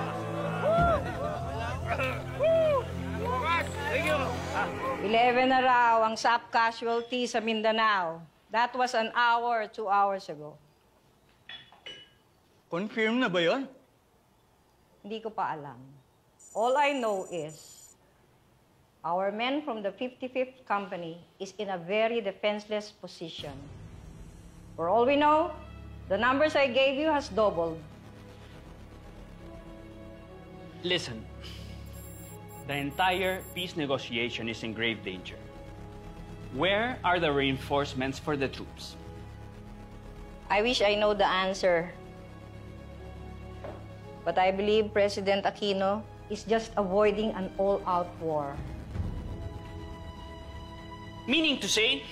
Thank you! 11 na raw ang SAP casualty sa Mindanao. That was an hour, 2 hours ago. Confirm na ba yun? Hindi ko pa alam. All I know is, our men from the 55th Company is in a very defenseless position. For all we know, the numbers I gave you has doubled. Listen, the entire peace negotiation is in grave danger. Where are the reinforcements for the troops? I wish I know the answer. But I believe President Aquino is just avoiding an all-out war. Meaning to say,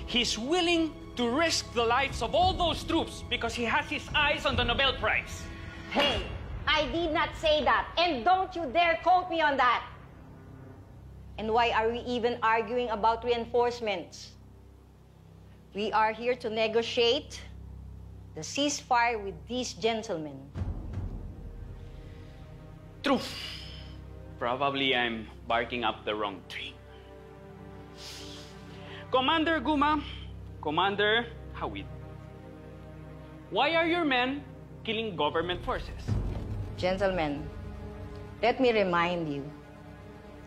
he's willing to risk the lives of all those troops because he has his eyes on the Nobel Prize. Hey, I did not say that, and don't you dare quote me on that. And why are we even arguing about reinforcements? We are here to negotiate the ceasefire with these gentlemen. True. Probably I'm barking up the wrong tree. Commander Guma, Commander Hawid, why are your men killing government forces? Gentlemen, let me remind you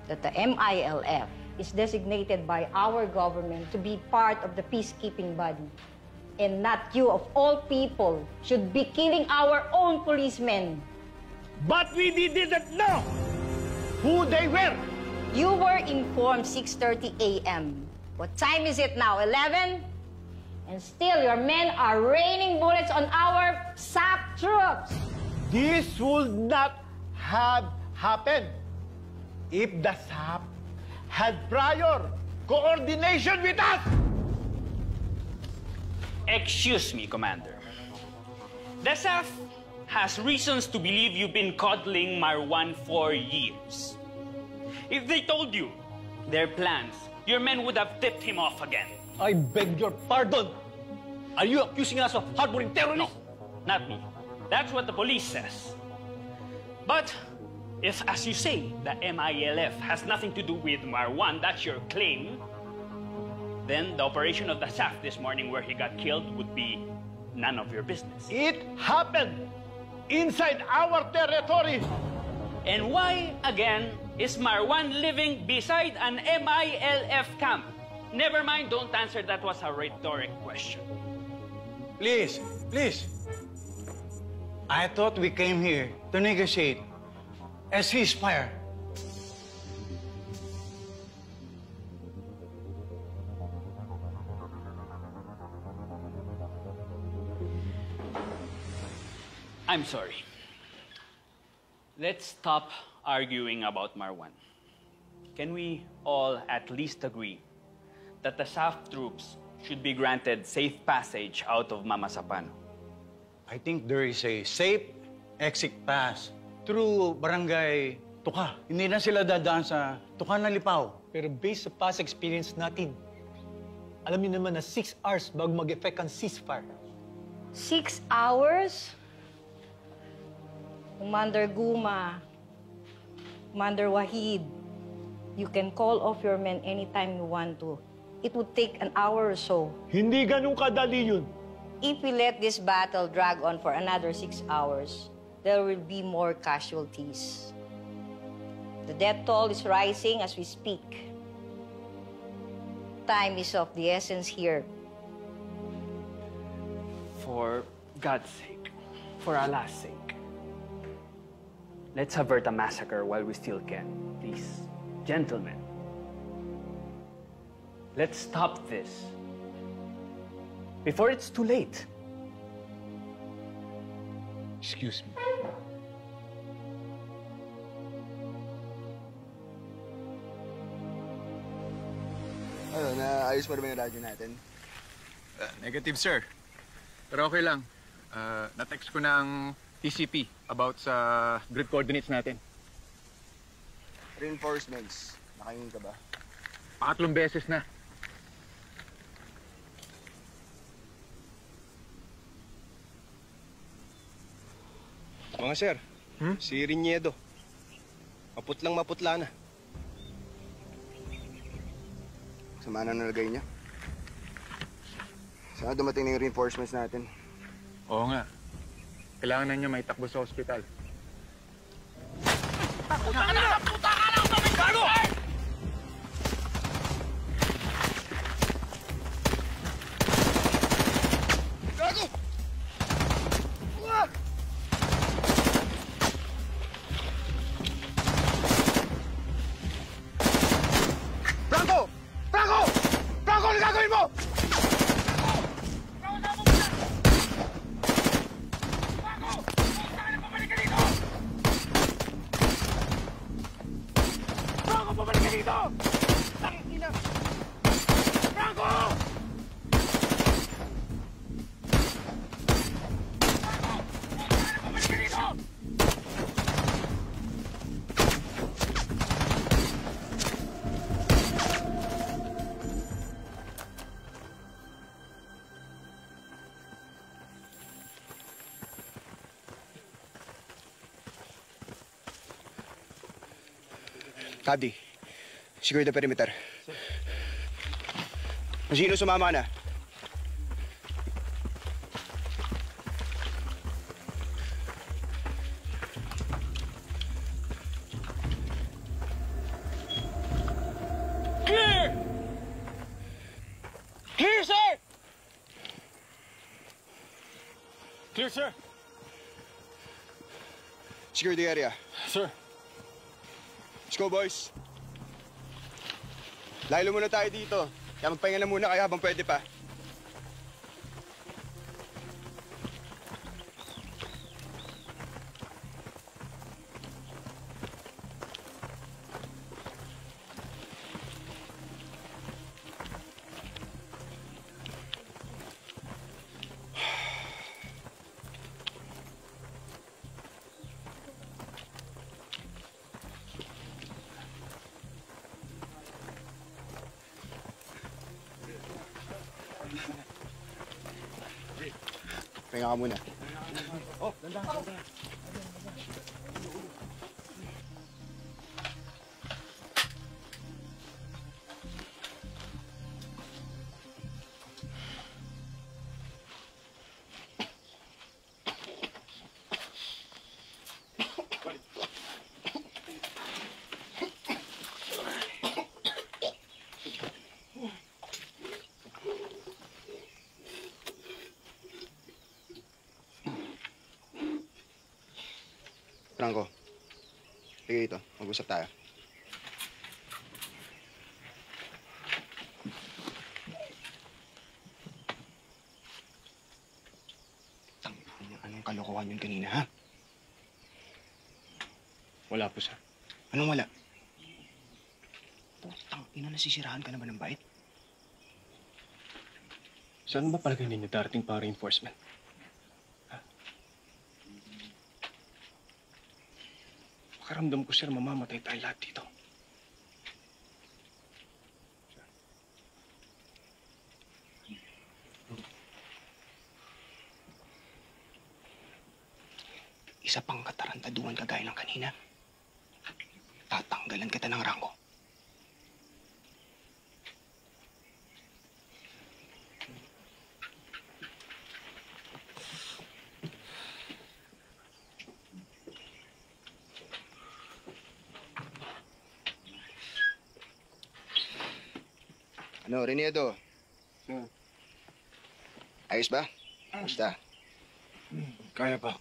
that the MILF is designated by our government to be part of the peacekeeping body. And not you, of all people, should be killing our own policemen. But we didn't know who they were. You were informed 6:30 a.m. What time is it now, 11? And still your men are raining bullets on our SAP troops. This would not have happened if the SAP had prior coordination with us. Excuse me, Commander. The SAF has reasons to believe you've been coddling Marwan for years. If they told you their plans, your men would have tipped him off again. I beg your pardon. Are you accusing us of harboring terrorists? No, not me. That's what the police says. But if, as you say, the MILF has nothing to do with Marwan, that's your claim, then the operation of the SAF this morning where he got killed would be none of your business. It happened inside our territory. And why, again, is Marwan living beside an MILF camp? Never mind, don't answer. That was a rhetoric question. Please, please. I thought we came here to negotiate a ceasefire. I'm sorry. Let's stop arguing about Marwan. Can we all at least agree that the SAF troops should be granted safe passage out of Mamasapano? I think there is a safe exit pass through Barangay Tuka. Hindi na sila dadaan sa Tuka na Lipaw. Pero based sa past experience natin, alam niyo naman na 6 hours bago mag-effect ang ceasefire. 6 hours? Commander Guma, Commander Wahid, You can call off your men anytime you want to. It would take an hour or so. Hindi ganun kadali yun. If we let this battle drag on for another 6 hours, there will be more casualties. The death toll is rising as we speak. Time is of the essence here. For God's sake, for Allah's sake, let's avert a massacre while we still can, please. Gentlemen, let's stop this before it's too late. Excuse me. Ano, naayos mo naman yung radyo natin? Negative, sir. Pero okay lang. Na-text ko ng TCP about sa grid coordinates natin. Reinforcements. Nakaingin ka ba? 3 beses na. Mga sir, si Riniedo. Maputla na. Sama na nalagay niya. Sana dumating na yung reinforcements natin. Oo nga. Kailangan na niya may takbo sa ospital. Puta ka na! Puta ka na! Gago! Gago! Franco! Franco! Franco, ano gagawin mo? Franco, pabalik ka dito! Tangina! Franco! Pabalik ka dito! Tabdi, secure the perimeter. Sino sumama na? Clear! Clear, sir! Clear, sir. Secure the area. Sir. Let's go, boys. Laylo muna tayo dito. Kaya magpahinga na muna kayo habang pwede pa. Pahinga ka muna. Oh, ganda. Franco, sige dito. Mag-usap tayo. Anong kalokohan yun kanina, ha? Wala po, sir. Anong wala? Putang ina, nasisirahan ka na ba ng bait? Saan ba palagay ninyo darating para reinforcement? Makaramdam ko, sir, mamamatay tayo lahat dito. Isa pang katarantaduhan kagaya ng kanina. Tatanggalan kita ng rangko. Ano, Renedo? Ayos ba? Basta. Kaya pa.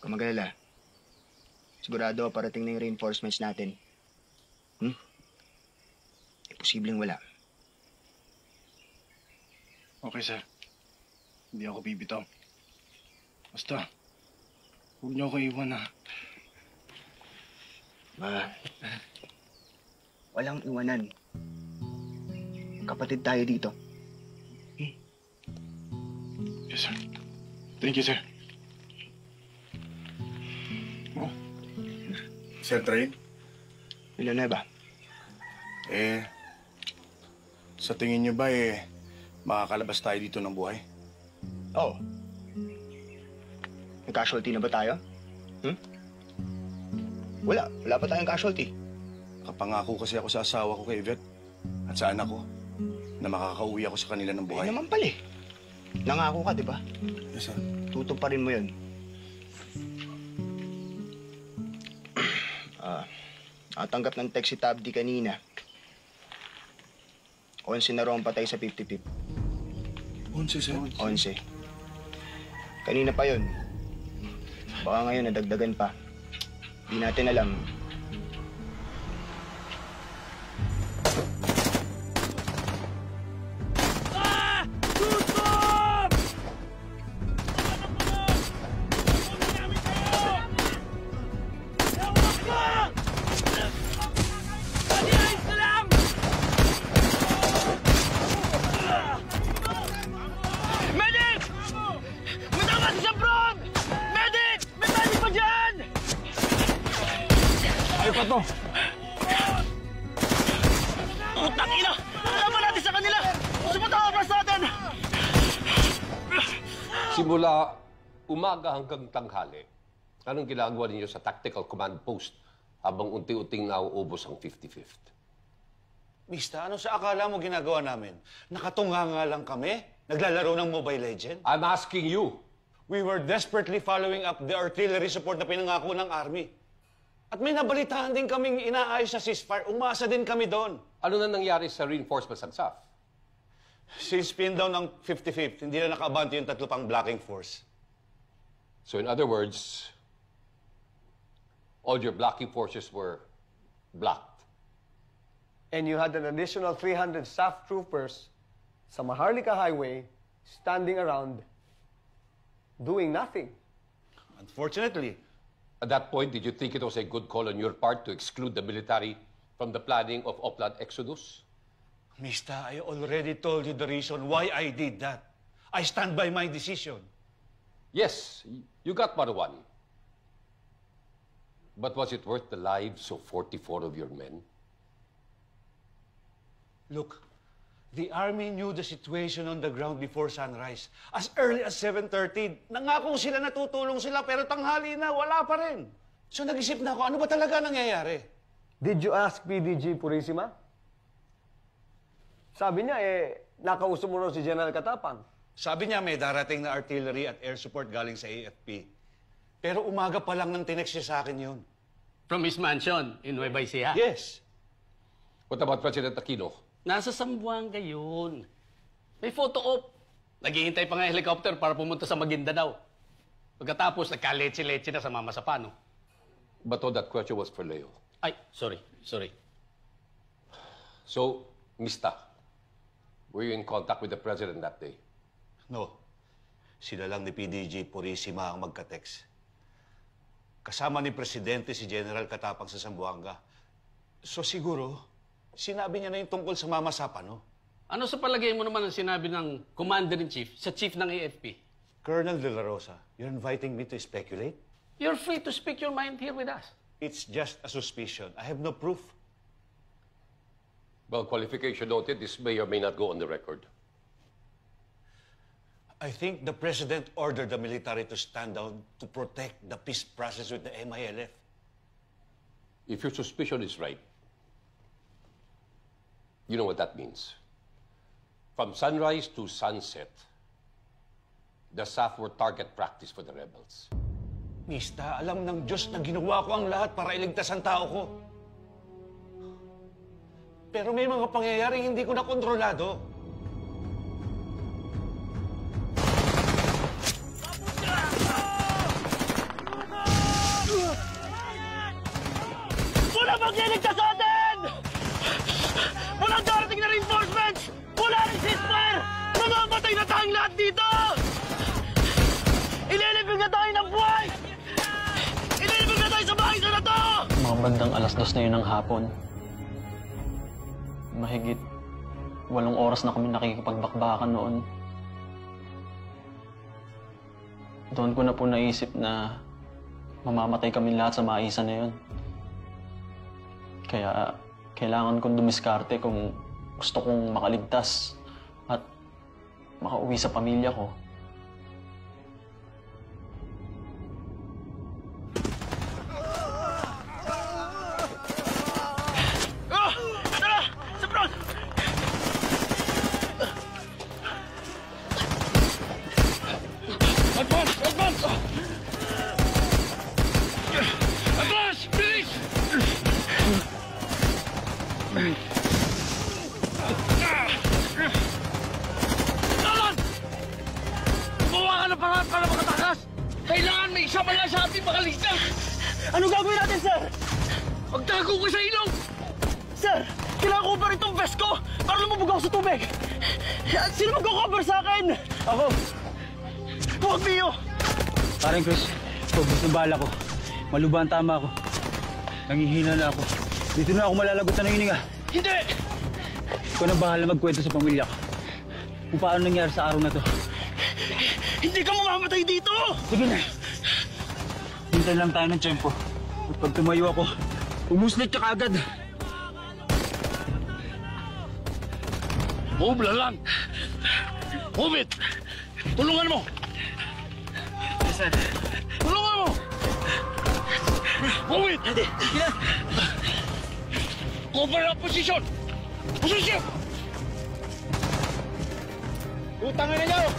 Kung magalala, sigurado parating na yung reinforcements natin. Imposibleng wala. Okay, sir. Hindi ako bibitaw. Basta, huwag niyo ako iwan, ha? Walang iwanan. Kapatid tayo dito. Yes, sir. Thank you, sir. Sir Train? Villanueva. Sa tingin niyo ba makakalabas tayo dito ng buhay? Oo. May casualty na ba tayo? Wala pa tayong casualty. Kapangako kasi ako sa asawa ko kay Yvette at sa anak ko na makakauwi ako sa kanila ng buhay. Naman pala eh. Nangako ka, di ba? Yes, sir. Tutuparin mo yun. Natanggap ng text si Tabdi kanina. 11 na raw ang patay sa 55. 11, sir? 11. Kanina pa yun. Baka ngayon nadagdagan pa. Di natin alam. Putang ina! Laban natin sa kanila! Sumatawabras natin! Simula umaga hanggang tanghali, anong ginagawa ninyo sa tactical command post habang unti-unting nauubos ang 55th? Mista, ano sa akala mo ginagawa namin? Nakatunga nga lang kami? Naglalaro ng Mobile Legend? I'm asking you. We were desperately following up the artillery support na pinangako ng Army. At may nabalitaan din kaming inaayos sa ceasefire. Umasa din kami doon. Ano na nangyari sa reinforcements at SAF? Since pin down ng 55th, hindi na nakaabante yung tatlo pang blocking force. So in other words, all your blocking forces were blocked. And you had an additional 300 staff troopers sa Maharlika Highway standing around doing nothing. Unfortunately. At that point, did you think it was a good call on your part to exclude the military from the planning of Opland Exodus? Mista, I already told you the reason why I did that. I stand by my decision. Yes, you got what you want. But was it worth the lives of 44 of your men? Look, the Army knew the situation on the ground before sunrise. As early as 7:30, nangako sila na tutulong sila pero tanghali na, wala pa rin. So nag-isip na ako, ano ba talaga nangyayari? Did you ask PDG Purisima? Sabi niya, nakausap mo raw si General Katapang. Sabi niya may darating na artillery at air support galing sa AFP. Pero umaga pa lang nang tinext niya sa akin yun. From his mansion in Nueva Ecija? Yes. What about President Aquino? Nasa Zamboanga yun. May photo op. Naghihintay pa nga yung helicopter para pumunta sa Maguindanao. Pagkatapos, nagka-leche-leche na sa Mama Sapano. But all that question was for Leo. Ay, sorry. So, Mista, were you in contact with the President that day? No. Sila lang ni PDG Purisima ang magka-text. Kasama ni Presidente si General Katapang sa Zamboanga. So siguro, sinabi niya na yung tungkol sa Mama Sapano. Ano sa palagay mo naman ang sinabi ng Commander-in-Chief sa Chief ng AFP? Colonel De La Rosa, you're inviting me to speculate? You're free to speak your mind here with us. It's just a suspicion. I have no proof. Well, qualification noted, this may or may not go on the record. I think the President ordered the military to stand down to protect the peace process with the MILF. If your suspicion is right, you know what that means. From sunrise to sunset, the SAF were target practice for the rebels. Mista, alam ng Diyos na ginawa ko ang lahat para iligtas ang tao ko. Pero may mga pangyayaring hindi ko na kontrolado. Wala magliligtas sa atin! Walang darating na reinforcements! Wala rin ceasefire! Namamatay na tayong lahat dito! Ililibig na tayo ng buhay! Ililibig na tayo sa bahay na to! Mga bandang 2:00 na yun ng hapon. Mahigit 8 oras na kami nakikipagbakbakan noon. Doon ko na po naisip na mamamatay kami lahat sa maisan na yun. Kaya kailangan kong dumiskarte kung gusto kong makaligtas at makauwi sa pamilya ko. Tara! Sa front! Advance! Advance! Advance! Bilis! Alan! Gumawa ka ng paraan para makatakas! Kailangan may isa man lang sa ating makaligtas! Ano gagawin natin, sir? Magtago ko sa ilog! Sir, kailangan ko pa rin itong vest ko para lumubog ako sa tubig! Sino magko-cover sa akin? Ako. Huwag, Mio! Parang Chris, focus ng bala ko. Malubha ang tama ko. Nangihina na ako. Dito na ako malalagot na ng hininga. Hindi! Ikaw na bahala magkwento sa pamilya ko. Kung paano nangyari sa araw na to. Hindi ka mamamatay dito! Sige na. Hintayin lang tayo ng tiyempo. At pag tumayo ako, umuslit ka agad. Move, Lalan! Move it! Tulungan mo! Yes, sir. Tulungan mo! Move it! Hindi. Cover up position! Position! Utangin na niyo!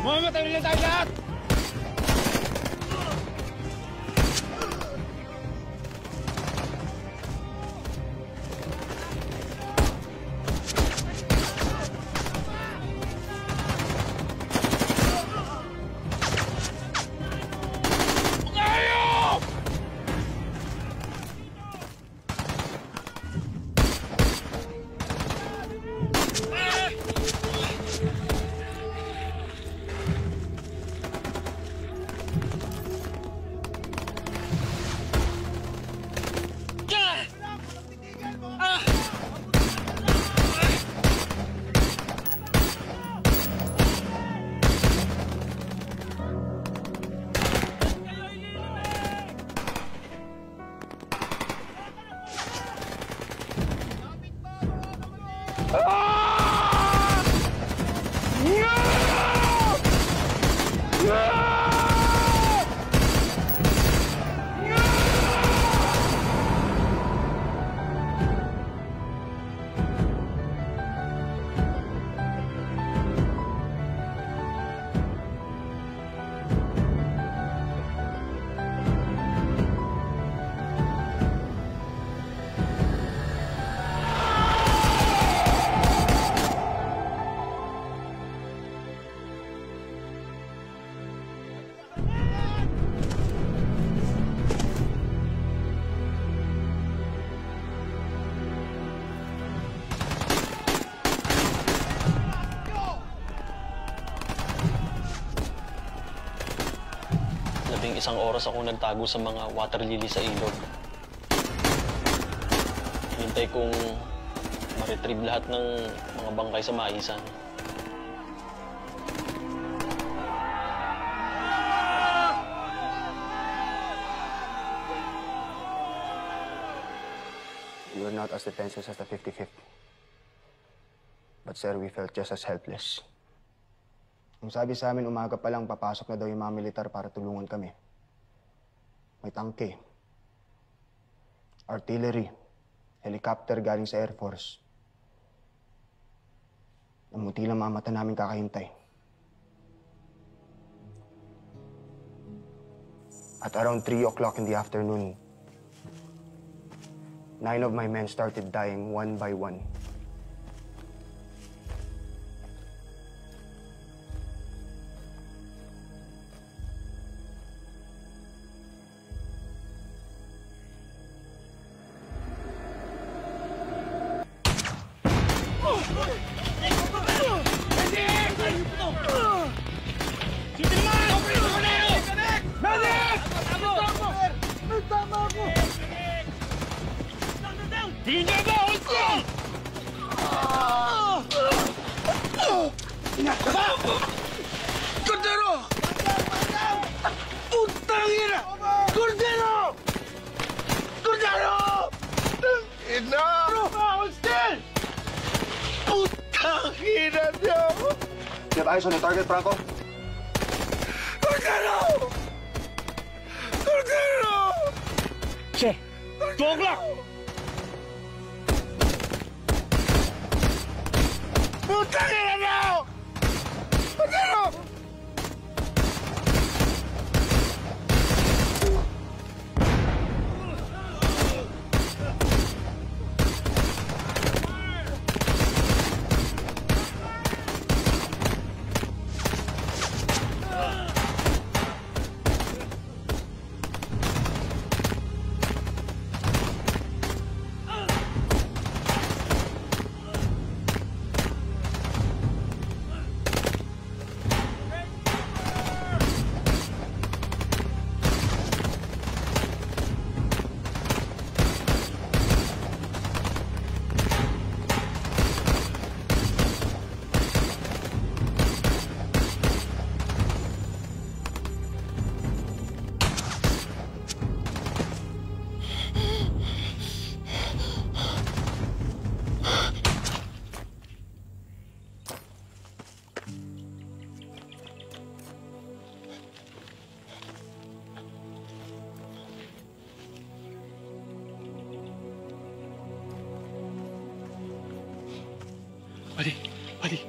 Mamamatay na tayo lahat! Isang oras ako nagtago sa mga water lily sa ilog. Hintay kong ma-retrieve lahat ng mga bangkay sa maisan. You are not as defenseless as the 55th. But sir, we felt just as helpless. Ang sabi sa amin, umaga pa lang, papasok na daw yung mga militar para tulungan kami. May tangke, artillery, helicopter galing sa Air Force. Namuti lang mga mata namin kakahintay. At around 3 o'clock in the afternoon, 9 of my men started dying one by one. Cordero! Putang ina! Cordero! Cordero! Ina! Austin! Putang ina niyo! Get eyes on the target, Franco. Cordero! Cordero! Che, 2 o'clock! Putang ina niyo! Cordero! Buddy, buddy.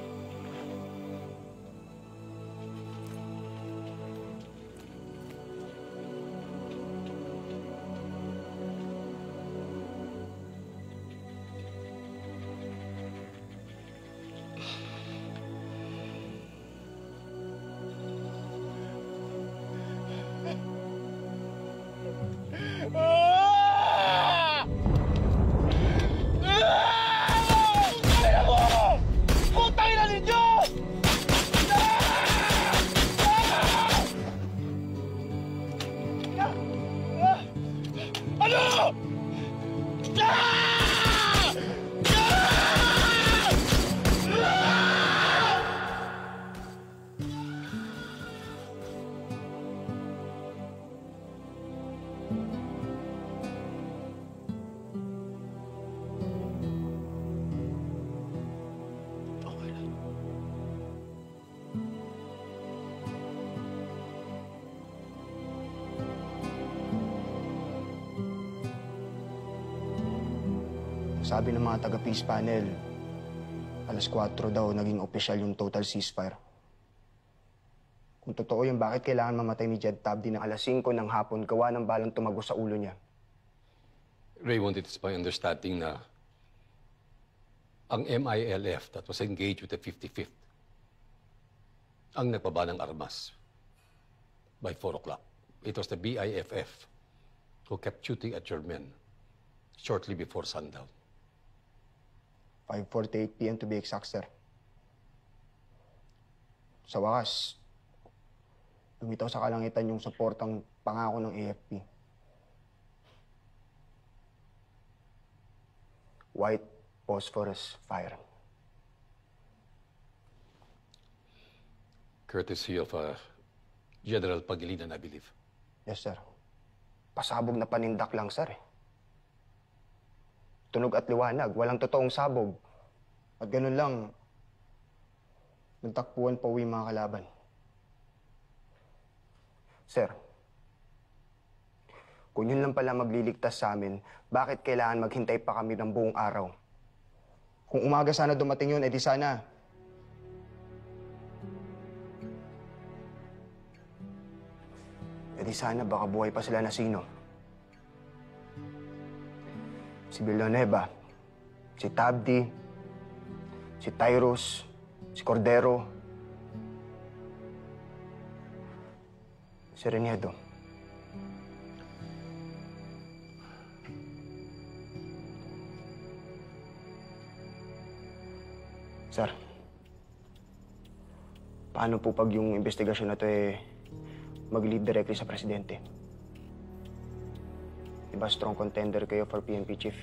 Sabi ng mga taga-peace panel, alas 4 daw naging opisyal yung total ceasefire. Kung totoo yun, bakit kailangan mamatay ni Jed Tabdi ng alas 5 ng hapon gawa ng balang tumagos sa ulo niya? Raymond, it is my understanding na ang MILF that was engaged with the 55th ang nagpaba ng armas by 4 o'clock. It was the BIFF who kept shooting at your men shortly before sundown. 5:48 p.m. to be exact, sir. Sa wakas, lumitaw sa kalangitan yung suportang pangako ng AFP. White phosphorus fire. Courtesy of General Pagilinan, I believe. Yes, sir. Pasabog na panindak lang, sir. Tunog at liwanag, walang totoong sabog. At ganun lang, nagtakpuan pa uwi mga kalaban. Sir, kung yun lang pala magliligtas sa amin, bakit kailangan maghintay pa kami ng buong araw? Kung umaga sana dumating yun, edi sana. Edi sana baka buhay pa sila na sino. si Villanueva, si Tabdi, si Tyrus, si Cordero, si Reniedo. Sir, paano po pag yung investigasyon na to mag-lead directly sa presidente? Diba strong contender kayo for PNP chief?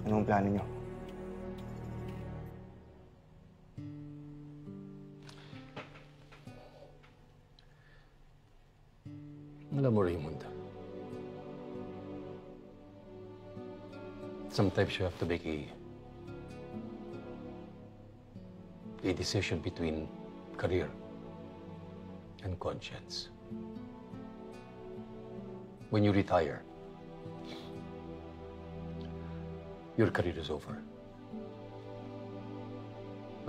Anong plano nyo? Alam mo, Raymond, sometimes you have to make a decision between career and conscience. When you retire, your career is over.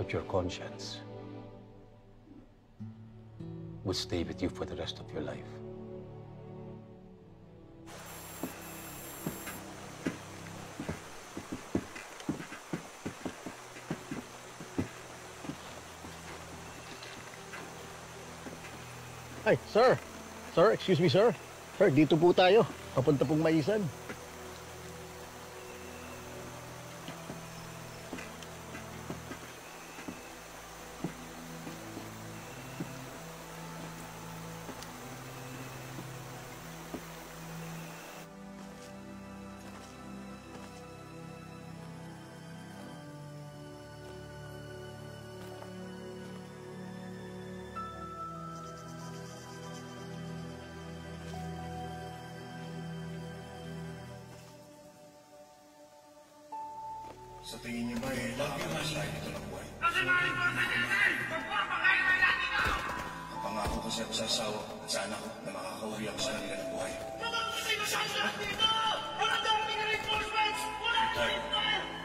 But your conscience will stay with you for the rest of your life. Ay, sir! Sir, excuse me, sir. Sir, dito po tayo. Papunta pong Maisan. Sa tingin niyo ba lagi mas tayo dito ng buhay? Kapangako ko siya sa asawa at sa anak ko na makakauwi ako sa kanila ng buhay.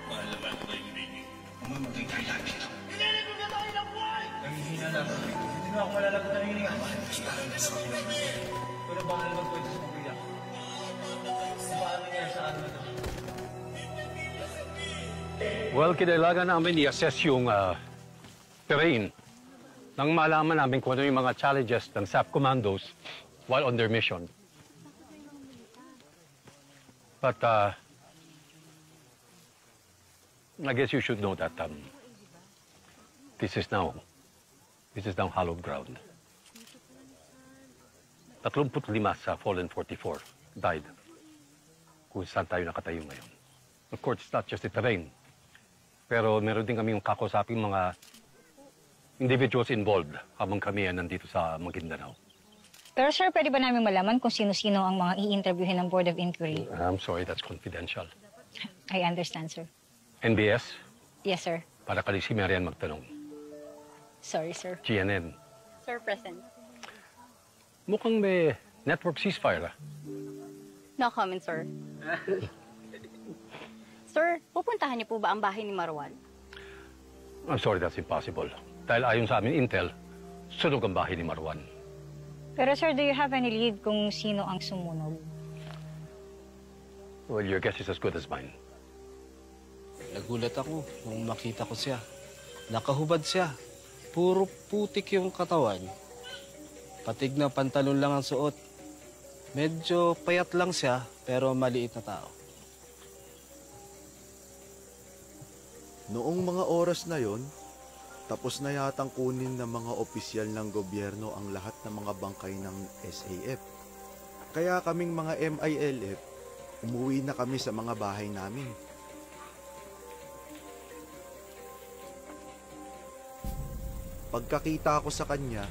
Mahal na mahal ko kayo ni Baby. Mamamatay tayo lahat dito. Nangihina lang. Hindi na ako malalagot na nangihinga. Pero baka naman pwede sa pamilya. Paano nangyari sa ano na to? Well, kinailangan namin i-assess yung terrain nang malaman namin kung ano yung mga challenges ng SAF commandos while on their mission. But I guess you should know that this is now hallowed ground. 35 sa Fallen 44 died kung saan tayo nakatayo ngayon. Of course, it's not just the terrain. Pero meron din kami yung kakusaping mga individuals involved habang kami nandito sa Maguindanao. Pero sir, pwede ba namin malaman kung sino-sino ang mga i-interviewin ng Board of Inquiry? I'm sorry, that's confidential. I understand, sir. NBS? Yes, sir. Para kali si Marian magtanong. Sorry, sir. GNN? Sir, present. Mukhang may network ceasefire, No comment, sir. Sir, pupuntahan niyo po ba ang bahay ni Marwan? I'm sorry, that's impossible. Dahil ayon sa amin intel, sunog ang bahay ni Marwan. Pero sir, do you have any lead kung sino ang sumunog? Well, your guess is as good as mine. Nagulat ako nung makita ko siya. Nakahubad siya. Puro putik yung katawan. Patig na pantalon lang ang suot. Medyo payat lang siya, pero maliit na tao. Noong mga oras na yon, tapos na yatang kunin ng mga opisyal ng gobyerno ang lahat ng mga bangkay ng SAF. Kaya kaming mga MILF, umuwi na kami sa mga bahay namin. Pagkakita ko sa kanya,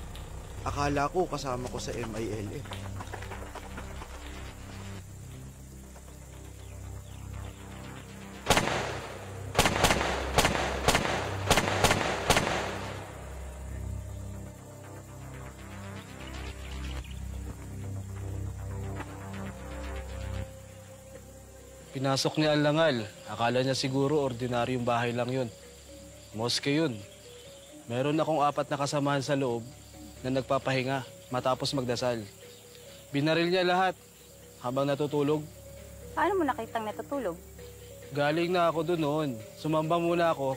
akala ko kasama ko sa MILF. Pinasok niya ang langal. Akala niya siguro ordinaryong bahay lang yun. Moske yun. Meron akong 4 na kasamahan sa loob na nagpapahinga matapos magdasal. Binaril niya lahat. Habang natutulog, Paano mo nakitang natutulog? Galing na ako doon noon. Sumamba muna ako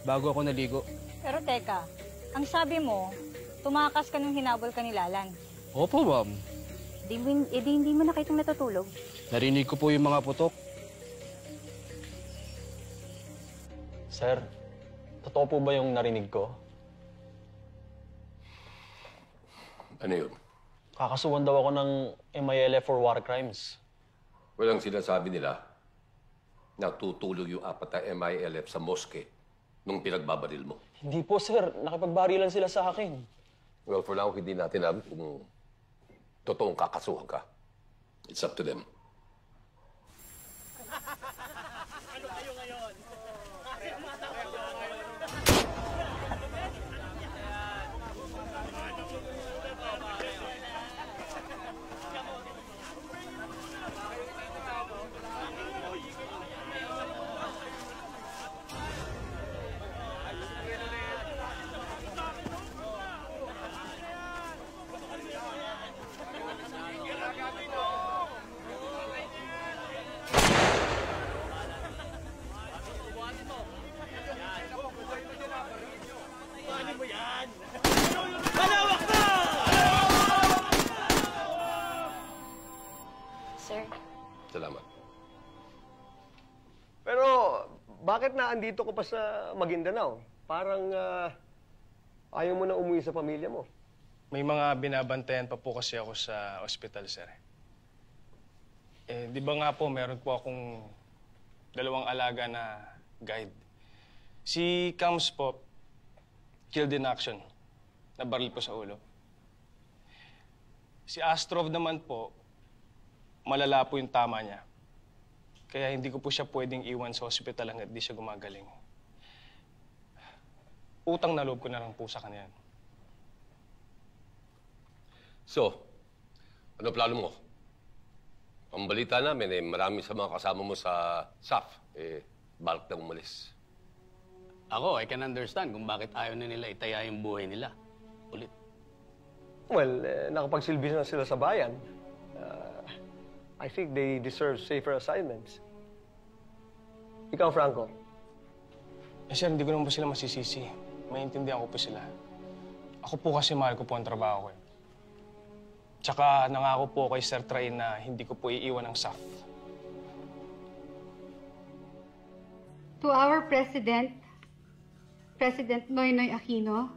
bago ako naligo. Pero teka, ang sabi mo, tumakas ka nung hinabol ka ni Lalan. Opo, ma'am. Hindi mo nakitang natutulog? Narinig ko po yung mga putok. Sir, totoo po ba yung narinig ko? Ano yun? Kakasuhan daw ako ng MILF for war crimes. Walang sinasabi nila na tutulog yung 4 na MILF sa moske nung pinagbabaril mo. Hindi po, sir. Nakipagbarilan sila sa akin. Well, for now, hindi natin alam kung totoong kakasuhan ka. It's up to them. Sir. Salamat. Pero, bakit naandito ko pa sa Maguindanao? Parang ayaw mo na umuwi sa pamilya mo. May mga binabantayan pa po kasi ako sa ospital, sir. Di ba nga po, meron po akong 2 alaga na guide. Si Cams po, killed in action. Nabaril po sa ulo. Si Astrov naman po, malala po yung tama niya. Kaya hindi ko po siya pwedeng iwan sa ospital hanggat di siya gumagaling. Utang na loob ko na lang po sa kanya. So, ano plano mo? Ang balita namin, marami sa mga kasama mo sa SAF, balak na umalis. Ako, I can understand kung bakit ayaw na nila itaya yung buhay nila. Ulit. Well, nakapagsilbi na sila sa bayan. I think they deserve safer assignments. Ikaw, Franco? Sir, hindi ko naman po sila masisisi. Maintindihan ko po sila. Ako po kasi mahal ko po ang trabaho ko. Tsaka nangako po kay Sir Train na hindi ko po iiwan ang SAF. To our President, President Noynoy Aquino,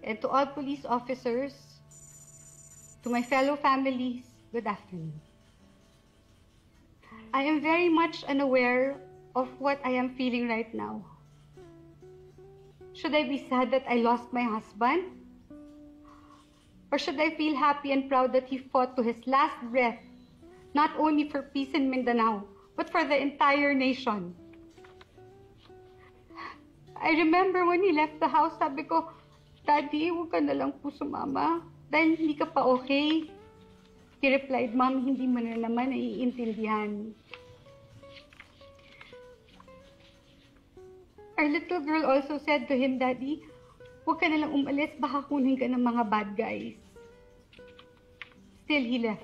and to all police officers, to my fellow families, good afternoon. I am very much unaware of what I am feeling right now. Should I be sad that I lost my husband? Or should I feel happy and proud that he fought to his last breath, not only for peace in Mindanao, but for the entire nation? I remember when he left the house, sabi ko, Daddy, huwag ka na lang po sumama dahil hindi ka pa okay. He replied, Mom, hindi mo na naman naiintindihan. Our little girl also said to him, Daddy, huwag ka na lang umalis, baka kunin ka ng mga bad guys. Still, he left.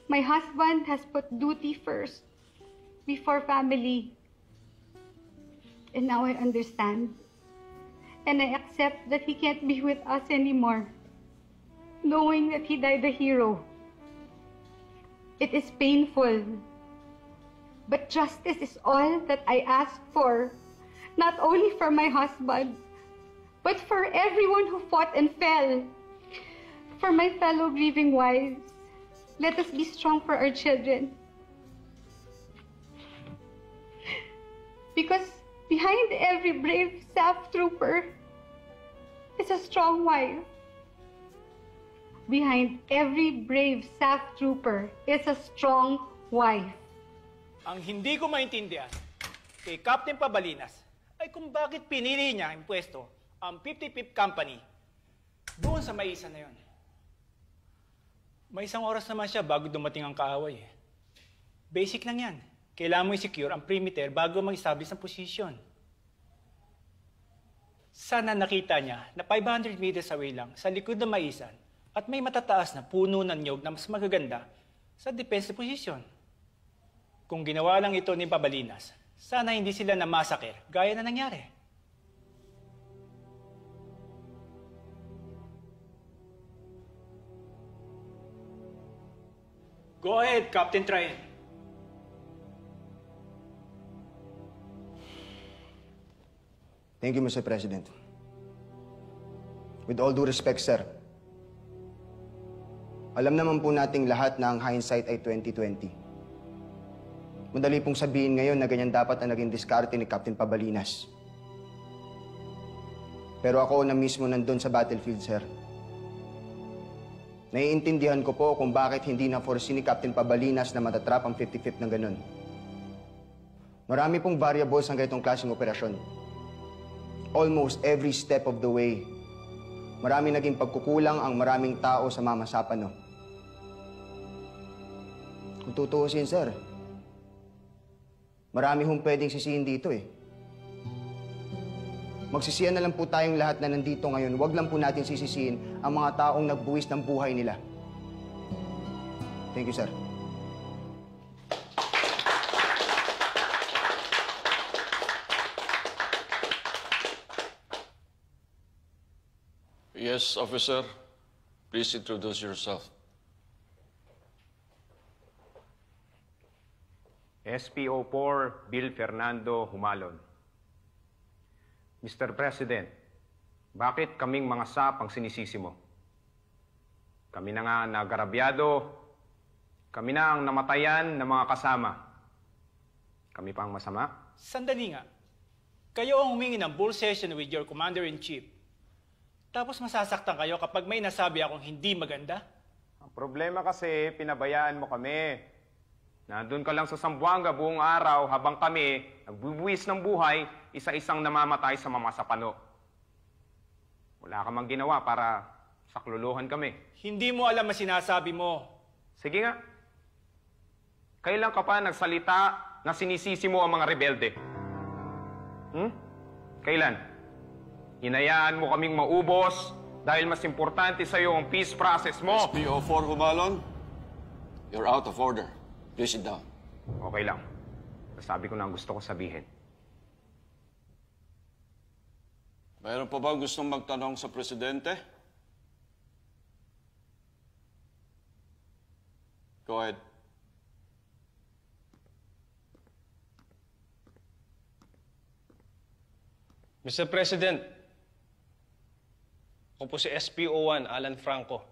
My husband has put duty first, before family. And now I understand. And I accept that he can't be with us anymore, knowing that he died a hero. It is painful. But justice is all that I ask for, not only for my husband, but for everyone who fought and fell. For my fellow grieving wives, let us be strong for our children. Because behind every brave SAF trooper is a strong wife. Behind every brave SAF trooper is a strong wife. Ang hindi ko maintindihan kay Captain Pabalinas ay kung bakit pinili niya ang pwesto ang 55th Company doon sa may isa na yon. May 1 oras naman siya bago dumating ang kaaway. Basic lang yan. Kailangan mo i-secure ang perimeter bago mag-establish ng posisyon. Sana nakita niya na 500 meters away lang sa likod ng maisan at may matataas na puno ng nyog na mas magaganda sa defensive position. Kung ginawa lang ito ni Pabalinas, sana hindi sila namasakir gaya na nangyari. Go ahead, Captain Train. Thank you, Mr. President. With all due respect, sir, alam naman po nating lahat na ang hindsight ay 2020. Madali pong sabihin ngayon na ganyan dapat ang naging diskarte ni Captain Pabalinas. Pero ako na mismo nandun sa battlefield, sir. Naiintindihan ko po kung bakit hindi na-foresee ni Captain Pabalinas na matatrap ang 55th ng ganun. Marami pong variables ang ganitong klaseng operasyon. Almost every step of the way, marami naging pagkukulang ang maraming tao sa mamasapan, no? Kung tutuusin, sir, marami hong pwedeng sisihin dito, eh. Magsisiyan na lang po tayong lahat na nandito ngayon. Huwag lang po natin sisisihin ang mga taong nagbuwis ng buhay nila. Thank you, sir. Yes, officer. Please introduce yourself. SPO4 Bill Fernando Humalon. Mr. President, bakit kaming mga SAP ang sinisisi mo? Kami na nga nagarabyado, kami na ang namatayan ng mga kasama. Kami pa ang masama? Sandali nga. Kayo ang humingi ng bull session with your Commander-in-Chief. Tapos masasaktan kayo kapag may nasabi akong hindi maganda? Ang problema kasi, pinabayaan mo kami. Nandun ka lang sa Zamboanga buong araw habang kami, nagbubuwis ng buhay, isa-isang namamatay sa mga sapano. Wala ka mang ginawa para sakluluhan kami. Hindi mo alam ang sinasabi mo. Sige nga. Kailan ka pa nagsalita na sinisisi mo ang mga rebelde? Kailan? Hinayaan mo kaming maubos dahil mas importante sa'yo ang peace process mo. SPO4 Humalon, you're out of order. Please sit down. Okay lang. Sabi ko na ang gusto ko sabihin. Mayroon pa ba gustong magtanong sa presidente? Go ahead. Mr. President, ako po si SPO1 Alan Franco.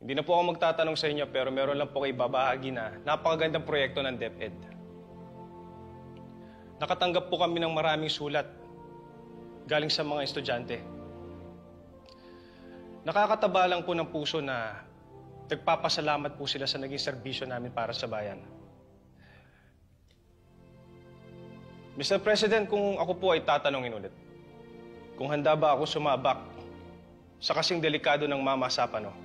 Hindi na po ako magtatanong sa inyo pero meron lang po kayo ibabahagi na napakagandang proyekto ng DepEd. Nakatanggap po kami ng maraming sulat galing sa mga estudyante. Nakakataba lang po ng puso na nagpapasalamat po sila sa naging serbisyo namin para sa bayan. Mr. President, kung ako po ay tatanungin ulit, kung handa ba ako sumabak sa kasing delikado ng Mama Sapano,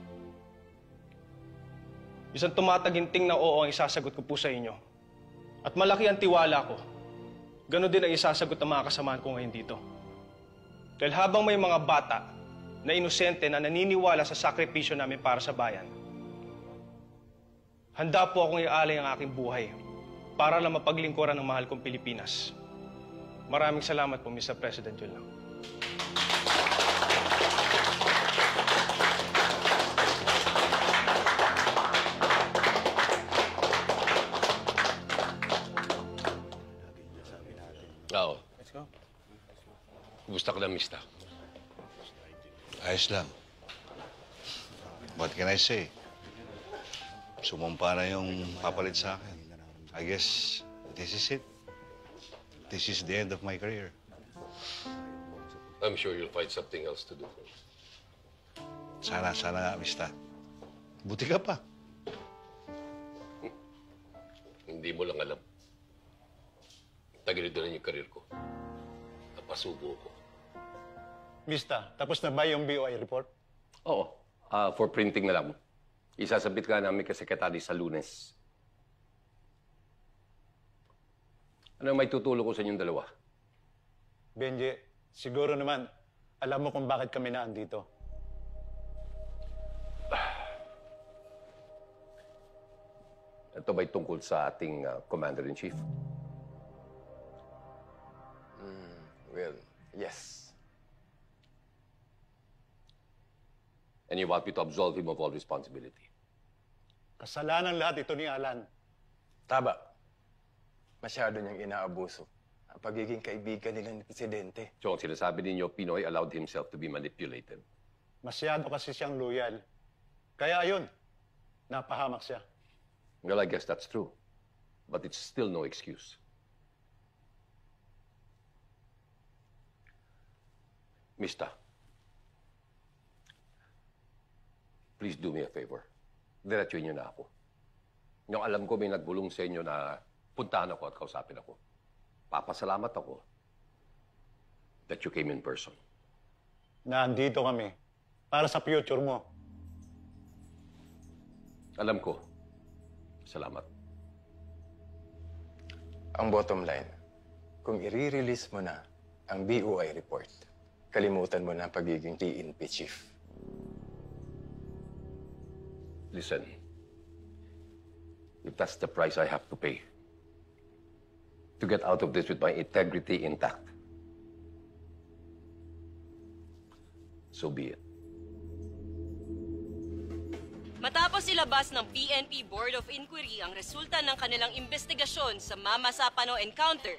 isang tumataginting na oo ang isasagot ko po sa inyo. At malaki ang tiwala ko. Ganon din ang isasagot ng mga kasamahan ko ngayon dito. Dahil habang may mga bata na inosente na naniniwala sa sakripisyo namin para sa bayan, handa po akong ialay ang aking buhay para lang mapaglingkuran ng mahal kong Pilipinas. Maraming salamat po, Mr. President. Yun lang. Oo. Let's go. Kumusta ka lang, mister? Ayos lang. What can I say? Sumumpa na yung papalit sa akin. I guess this is it. This is the end of my career. I'm sure you'll find something else to do. Sana nga, Mista. Buti ka pa. Hindi mo lang alam. Tagilid na yung karir ko. Napasubo ko. Mista, tapos na ba yung BOI report? Oo. For printing na lang. Isasabit ka namin kay Secretary sa Lunes. Ano may tutulong ko sa inyong dalawa? Benji, siguro naman, alam mo kung bakit kami naandito. Ito ba'y tungkol sa ating Commander-in-Chief? Well, yes. And you want me to absolve him of all responsibility? Kasalanan lahat ito ni Alan. Tama. Masyado niyang inaabuso ang pagiging kaibigan nila ni Presidente. So, ang sinasabi ninyo, Pinoy allowed himself to be manipulated. Masyado kasi siyang loyal. Kaya ayun, napahamak siya. Well, I guess that's true. But it's still no excuse. Mista, please do me a favor. Diretsuin niyo na ako. Yung alam ko may nagbulong sa inyo na puntahan ako at kausapin ako. Papasalamat ako that you came in person. Nandito kami para sa future mo. Alam ko. Salamat. Ang bottom line, kung i-release mo na ang BOI report, kalimutan mo na ang pagiging PNP chief. Listen, if that's the price I have to pay to get out of this with my integrity intact, so be it. Matapos ilabas ng PNP Board of Inquiry ang resulta ng kanilang investigasyon sa Mama Sapano encounter,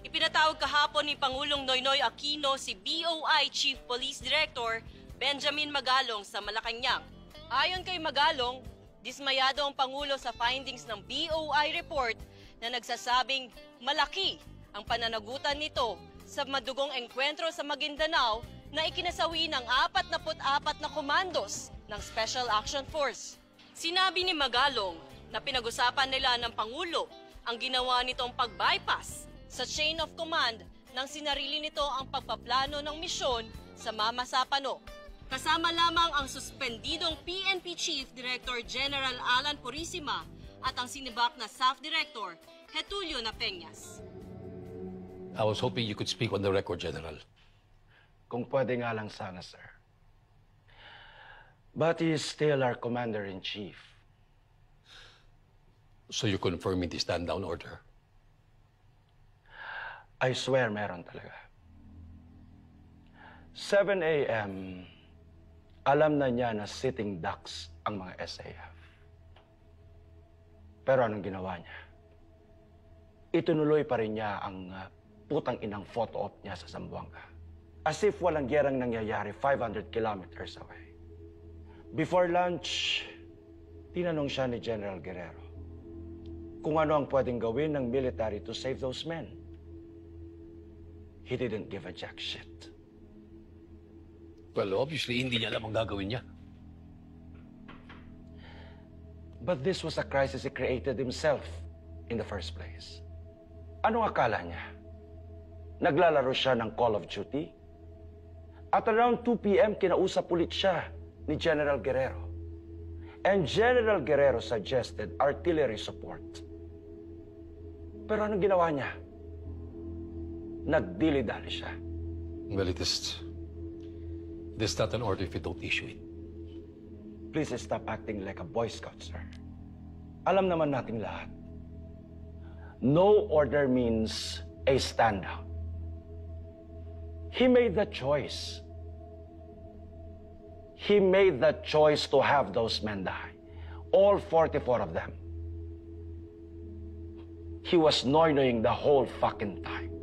ipinatawag kahapon ni Pangulong Noynoy Aquino si BOI Chief Police Director Benjamin Magalong sa Malacanang. Ayon kay Magalong, dismayado ang Pangulo sa findings ng BOI report na nagsasabing malaki ang pananagutan nito sa madugong engkwentro sa Maguindanao na ikinasawi ng 44 na komandos ng Special Action Force. Sinabi ni Magalong na pinag-usapan nila ng Pangulo ang ginawa nitong pag-bypass sa chain of command nang sinarili nito ang pagpaplano ng misyon sa Mama Sapano. Kasama lamang ang suspendidong PNP Chief Director General Alan Purisima at ang sinibak na Staff Director Getulio Napeñas. I was hoping you could speak on the record, General. Kung pwede nga lang sana, sir. But he is still our Commander-in-Chief. So you're confirming the stand-down order? I swear meron talaga. 7 a.m., alam na niya na sitting ducks ang mga SAF. Pero anong ginawa niya? Itunuloy pa rin niya ang putang inang photo op niya sa Zamboanga. As if walang gerang nangyayari 500 kilometers away. Before lunch, tinanong siya ni General Guerrero kung ano ang pwedeng gawin ng military to save those men. He didn't give a jack shit. Well, obviously, hindi niya alam ang gagawin niya. But this was a crisis he created himself in the first place. Anong akala niya? Naglalaro siya ng Call of Duty? At around 2 p.m., kinausap ulit siya ni General Guerrero. And General Guerrero suggested artillery support. Pero anong ginawa niya? Nagdili-dali siya. Well, it is not an order if you don't issue it. Please stop acting like a Boy Scout, sir. Alam naman nating lahat. No order means a standout. He made the choice. He made the choice to have those men die. All 44 of them. He was noynoying the whole fucking time.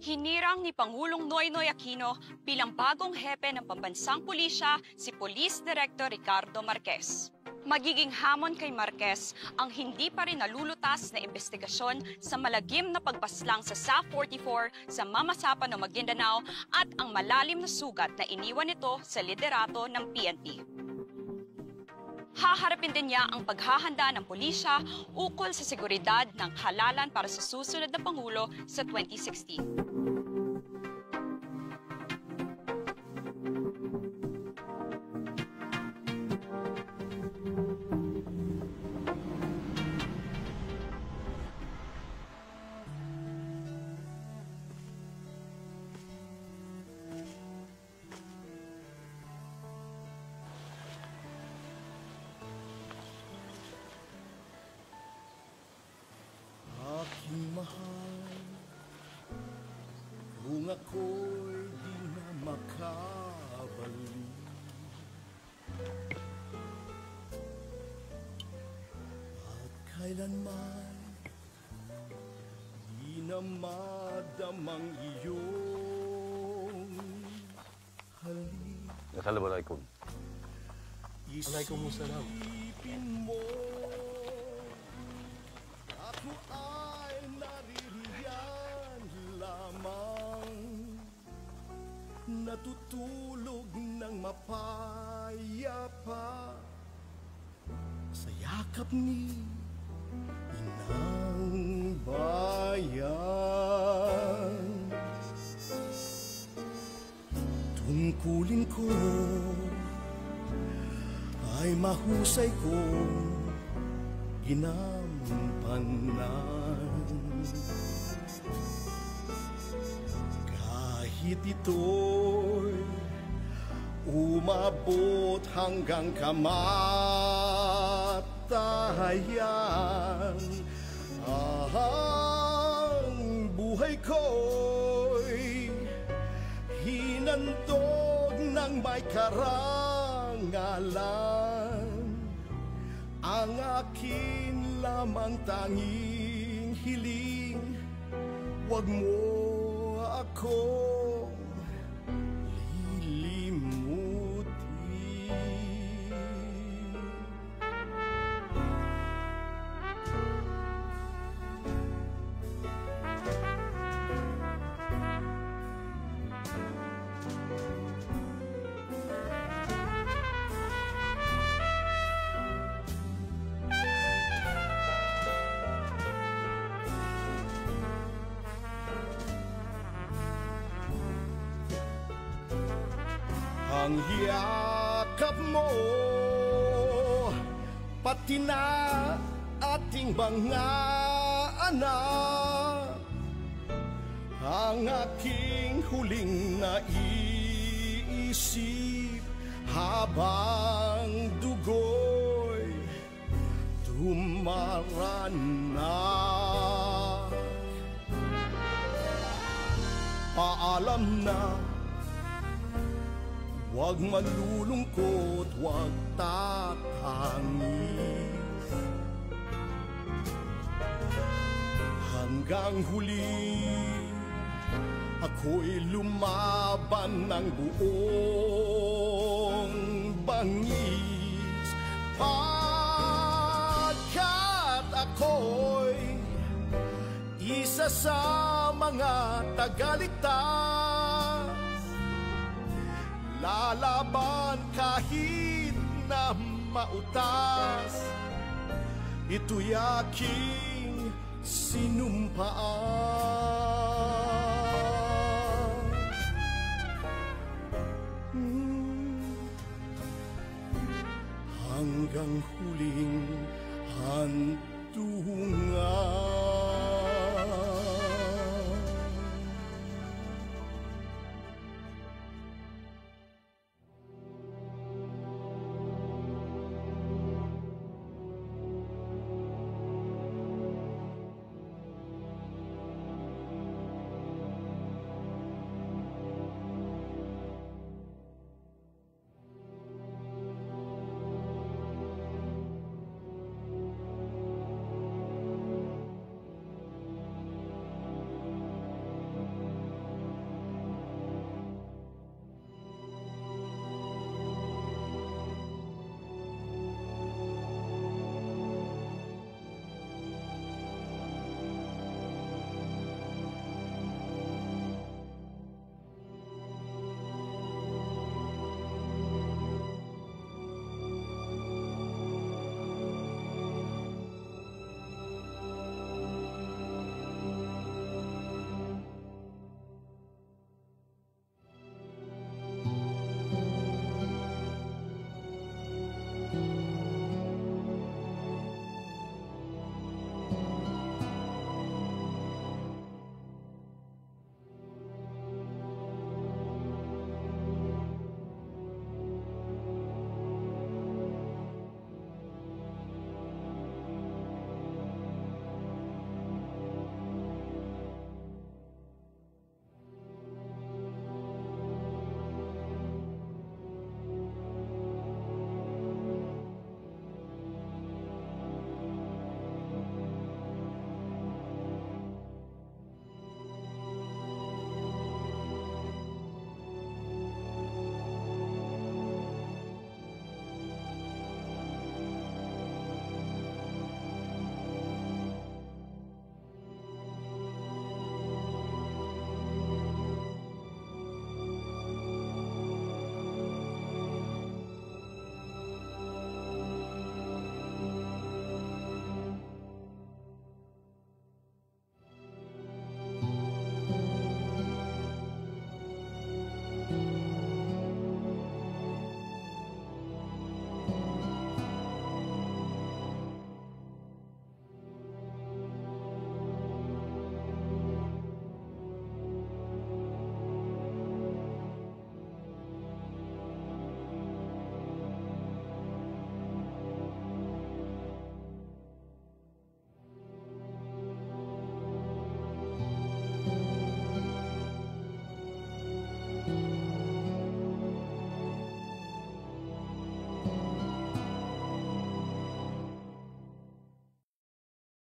Hinirang ni Pangulong Noynoy Aquino bilang bagong hepe ng pambansang pulisya si Police Director Ricardo Marquez. Magiging hamon kay Marquez ang hindi pa rin nalulutas na investigasyon sa malagim na pagbaslang sa SAF-44 sa Mama Sapano, Maguindanao at ang malalim na sugat na iniwan nito sa liderato ng PNP. Haharapin din niya ang paghahanda ng pulisya ukol sa seguridad ng halalan para sa susunod na Pangulo sa 2016. Kung ako'y di na makabalik, at kailanman di na madamang iyong halik. Assalamualaikum. Waalaikumsalam. Isipin mo, ako ay naririyan lamang, natutulog ng mapayapa sa yakap ni Inang Bayan. Tungkulin ko ay mahusay kong ginampanan, kahit ito'y umabot hanggang kamatayan. Ang buhay ko'y hinandog ng may karangalan, ang akin lamang tanging hiling, wag mo akong lilimutin. Ang yakap mo, pati na ating mga anak, ang aking huling naiisip habang dugo'y dumaranak. Paalam na, huwag malulungkot, huwag tatangis, hanggang huli ako'y lumaban ng buong bangis, pagkat ako'y isa sa mga tagaligtas, lalaban kahit na mautas, ito'y aking sinumpaan. Hanggang huling hantay